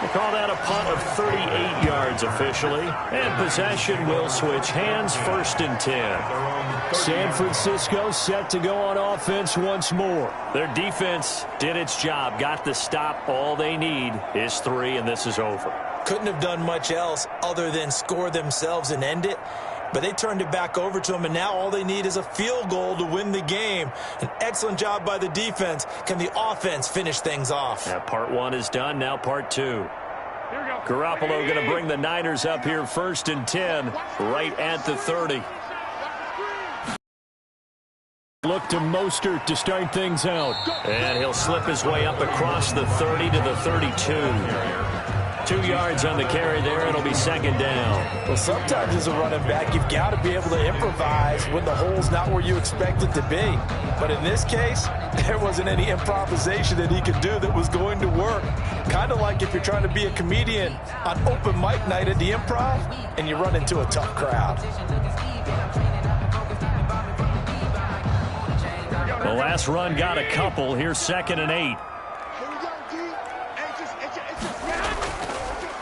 They call that a punt of 38 yards officially. And possession will switch hands, 1st and 10. San Francisco set to go on offense once more. Their defense did its job, got the stop. All they need is 3, and this is over. Couldn't have done much else other than score themselves and end it. But they turned it back over to them, and now all they need is a field goal to win the game. An excellent job by the defense. Can the offense finish things off? Yeah, part 1 is done, now part 2. Garoppolo going to bring the Niners up here 1st and 10, right at the 30. Look to Mostert to start things out. And he'll slip his way up across the 30 to the 32. 2 yards on the carry there. It'll be 2nd down. Well, sometimes as a running back, you've got to be able to improvise when the hole's not where you expect it to be. But in this case, there wasn't any improvisation that he could do that was going to work. Kind of like if you're trying to be a comedian on open mic night at the Improv and you run into a tough crowd. The last run got a couple. Here's 2nd and 8.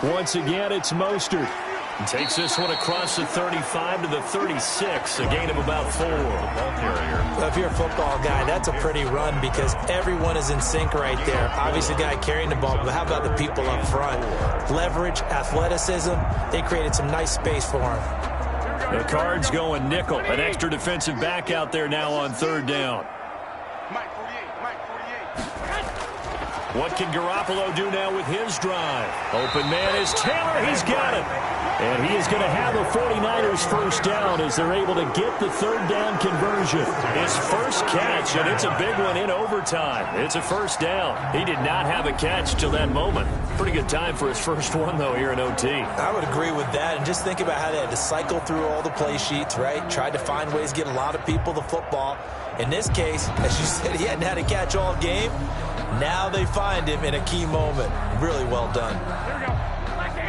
Once again, it's Mostert. Takes this one across the 35 to the 36, a gain of about 4. Well, if you're a football guy, that's a pretty run because everyone is in sync right there. Obviously, the guy carrying the ball, but how about the people up front? Leverage, athleticism, they created some nice space for him. The Cards going nickel. An extra defensive back out there now on 3rd down. What can Garoppolo do now with his drive? Open man is Taylor. He's got it. And he is going to have the 49ers first down as they're able to get the third down conversion. His first catch, and it's a big one in overtime. It's a first down. He did not have a catch till that moment. Pretty good time for his first one, though, here in OT. I would agree with that. And just think about how they had to cycle through all the play sheets, right? Tried to find ways to get a lot of people the football. In this case, as you said, he hadn't had a catch all game. Now they find him in a key moment. Really well done. Here we go. Like 80.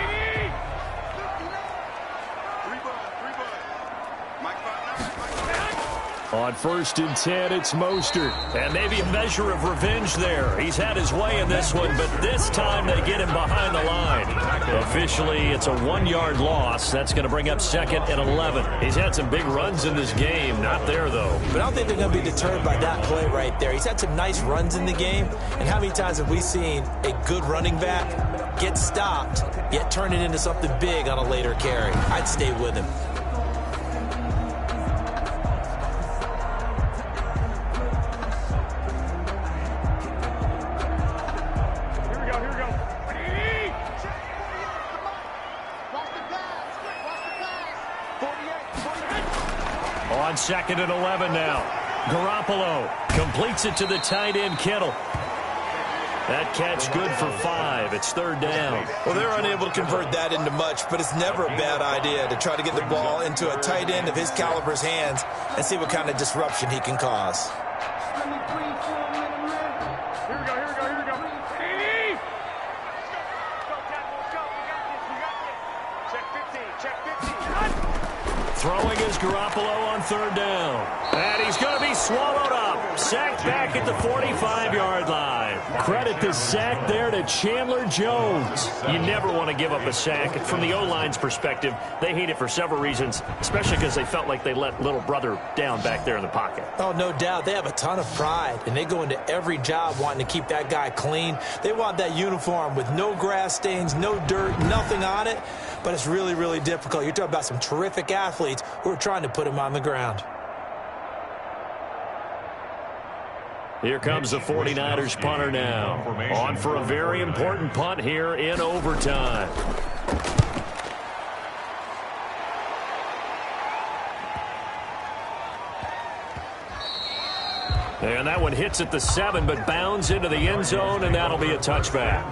On 1st and 10, it's Mostert. And maybe a measure of revenge there. He's had his way in this one, but this time they get him behind the line. Officially, it's a 1-yard loss. That's going to bring up 2nd and 11. He's had some big runs in this game. Not there, though. But I don't think they're going to be deterred by that play right there. He's had some nice runs in the game. And how many times have we seen a good running back get stopped, yet turn it into something big on a later carry? I'd stay with him. On 2nd and 11 now. Garoppolo completes it to the tight end, Kittle. That catch good for 5. It's 3rd down. Well, they're unable to convert that into much, but it's never a bad idea to try to get the ball into a tight end of his caliber's hands and see what kind of disruption he can cause. Here we go. Check 15. Throwing is Garoppolo on 3rd down. And he's going to be swallowed up. Sacked back at the 45-yard line. Credit the sack there to Chandler Jones. You never want to give up a sack. From the O-line's perspective, they hate it for several reasons, especially because they felt like they let little brother down back there in the pocket. Oh, no doubt. They have a ton of pride, and they go into every job wanting to keep that guy clean. They want that uniform with no grass stains, no dirt, nothing on it. But it's really, really difficult. You're talking about some terrific athletes who are trying to put him on the ground. Here comes the 49ers punter now. On for a very important punt here in overtime. And that one hits at the 7, but bounds into the end zone, and that'll be a touchback.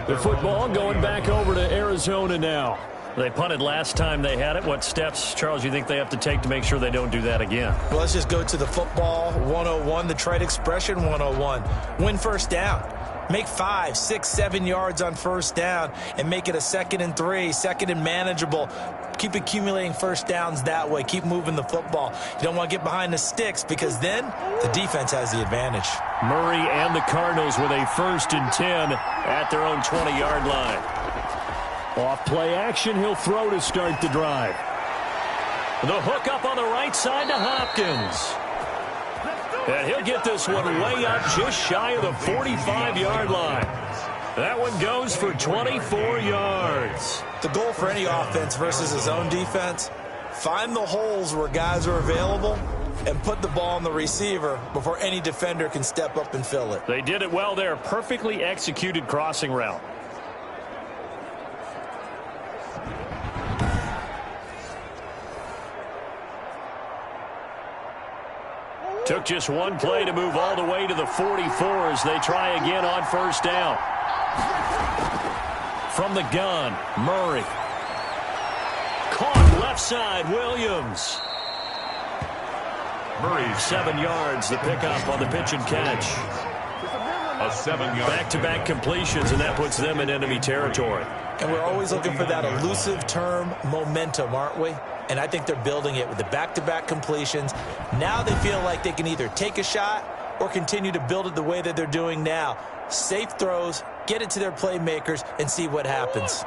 The football going back over to Arizona now. They punted last time they had it. What steps, Charles, you think they have to take to make sure they don't do that again? Well, let's just go to the football 101, the trade expression 101. Win first down. Make 5, 6, 7 yards on first down and make it a 2nd and 3, 2nd and manageable. Keep accumulating first downs that way. Keep moving the football. You don't want to get behind the sticks because then the defense has the advantage. Murray and the Cardinals with a 1st and 10 at their own 20-yard line. Off play action, he'll throw to start the drive. The hook up on the right side to Hopkins. And he'll get this one way up just shy of the 45-yard line. That one goes for 24 yards. The goal for any offense versus his own defense, find the holes where guys are available and put the ball on the receiver before any defender can step up and fill it. They did it well there. Perfectly executed crossing route. Took just one play to move all the way to the 44 as they try again on first down. From the gun, Murray. Caught left side, Williams. Murray, 7 yards, the pickup on the pitch and catch. A 7-yard. Back-to-back completions, and that puts them in enemy territory. And we're always looking for that elusive term, momentum, aren't we? And I think they're building it with the back-to-back completions. Now they feel like they can either take a shot or continue to build it the way that they're doing now. Safe throws, get it to their playmakers, and see what happens.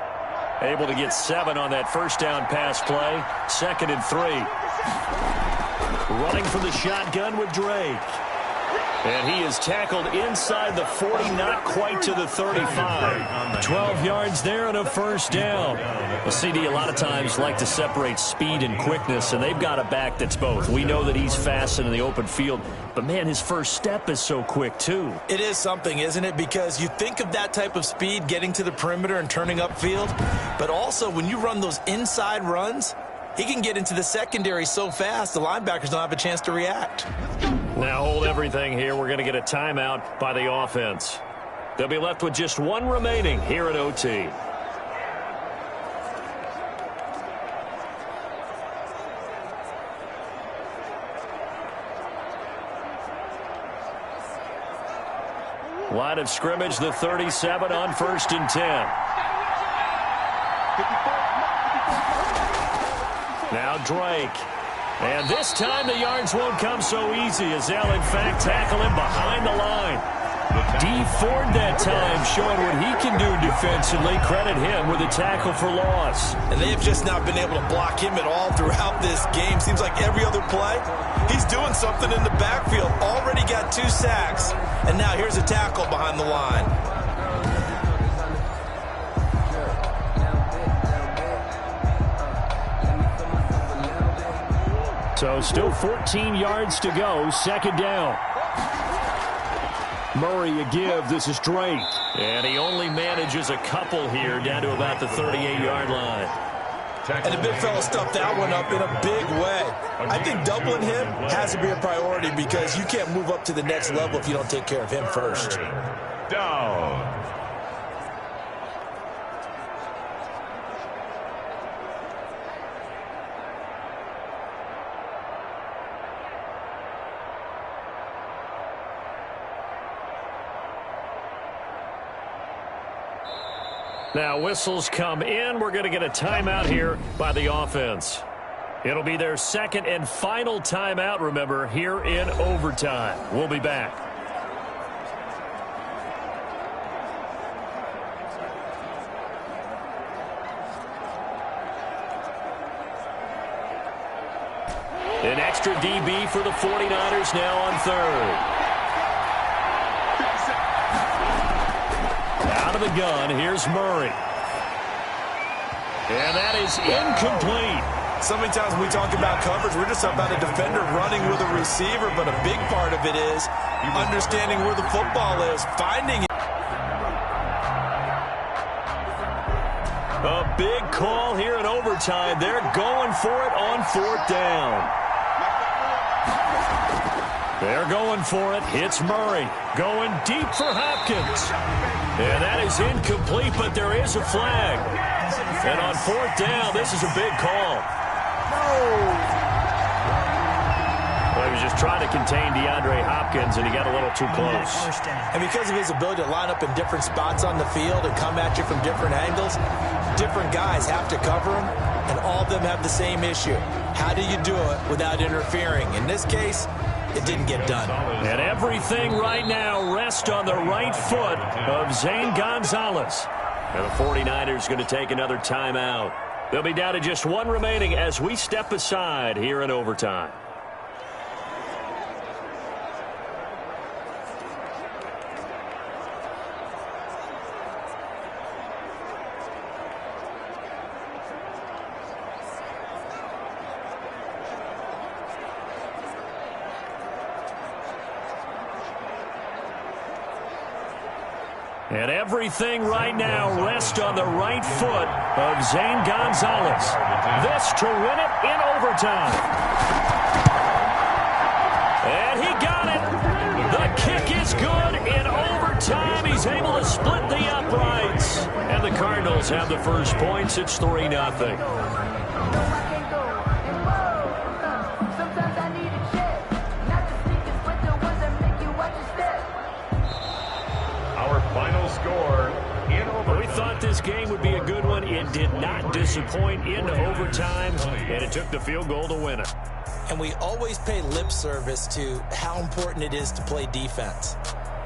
Able to get 7 on that first down pass play. 2nd and 3. Running from the shotgun with Drake. And he is tackled inside the 40, not quite to the 35. 12 yards there and a first down. Well, CD a lot of times like to separate speed and quickness, and they've got a back that's both. We know that he's fast in the open field, but, man, his first step is so quick, too. It is something, isn't it? Because you think of that type of speed getting to the perimeter and turning upfield, but also when you run those inside runs, he can get into the secondary so fast the linebackers don't have a chance to react. Now hold everything here. We're going to get a timeout by the offense. They'll be left with just one remaining here at OT. Line of scrimmage, the 37 on 1st and 10. Now Drake. And this time the yards won't come so easy as they'll, in fact, tackle him behind the line. D. Ford that time showing what he can do defensively. Credit him with a tackle for loss. And they've just not been able to block him at all throughout this game. Seems like every other play, he's doing something in the backfield. Already got 2 sacks. And now here's a tackle behind the line. So still 14 yards to go. Second down. Murray a give. This is Drake. And he only manages a couple here down to about the 38-yard line. And the big fella stuffed that one up in a big way. I think doubling him has to be a priority because you can't move up to the next level if you don't take care of him first. Down. Now whistles come in. We're going to get a timeout here by the offense. It'll be their second and final timeout, remember, here in overtime. We'll be back. An extra DB for the 49ers now on third. Out of the gun, here's Murray. And that is incomplete. So many times when we talk about coverage, we're just talking about a defender running with a receiver, but a big part of it is understanding where the football is, finding it. A big call here in overtime. They're going for it on 4th down. They're going for it. It's Murray going deep for Hopkins. And that is incomplete, but there is a flag. And on 4th down, this is a big call. Well, he was just trying to contain DeAndre Hopkins, and he got a little too close. And because of his ability to line up in different spots on the field and come at you from different angles, different guys have to cover him, and all of them have the same issue. How do you do it without interfering? In this case, it didn't get done. And everything right now rests on the right foot of Zane Gonzalez. And the 49ers going to take another timeout. They'll be down to just one remaining as we step aside here in overtime. And everything right now rests on the right foot of Zane Gonzalez. This to win it in overtime. And he got it. The kick is good in overtime. He's able to split the uprights. And the Cardinals have the first points. It's 3-0. This game would be a good one. It did not disappoint into overtime, and it took the field goal to win it. And we always pay lip service to how important it is to play defense.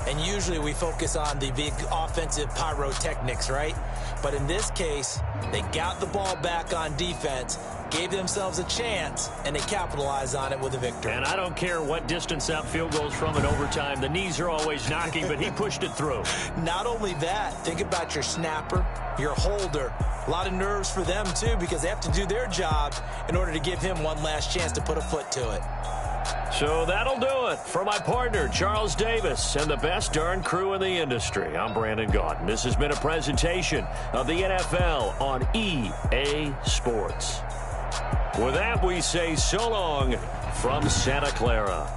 And usually we focus on the big offensive pyrotechnics, right? But in this case, they got the ball back on defense, gave themselves a chance, and they capitalized on it with a victory. And I don't care what distance that field goes from in overtime. The knees are always knocking, but he pushed it through. Not only that, think about your snapper, your holder. A lot of nerves for them, too, because they have to do their job in order to give him one last chance to put a foot to it. So that'll do it. For my partner, Charles Davis, and the best darn crew in the industry, I'm Brandon Gaudin. This has been a presentation of the NFL on EA Sports. With that, we say so long from Santa Clara.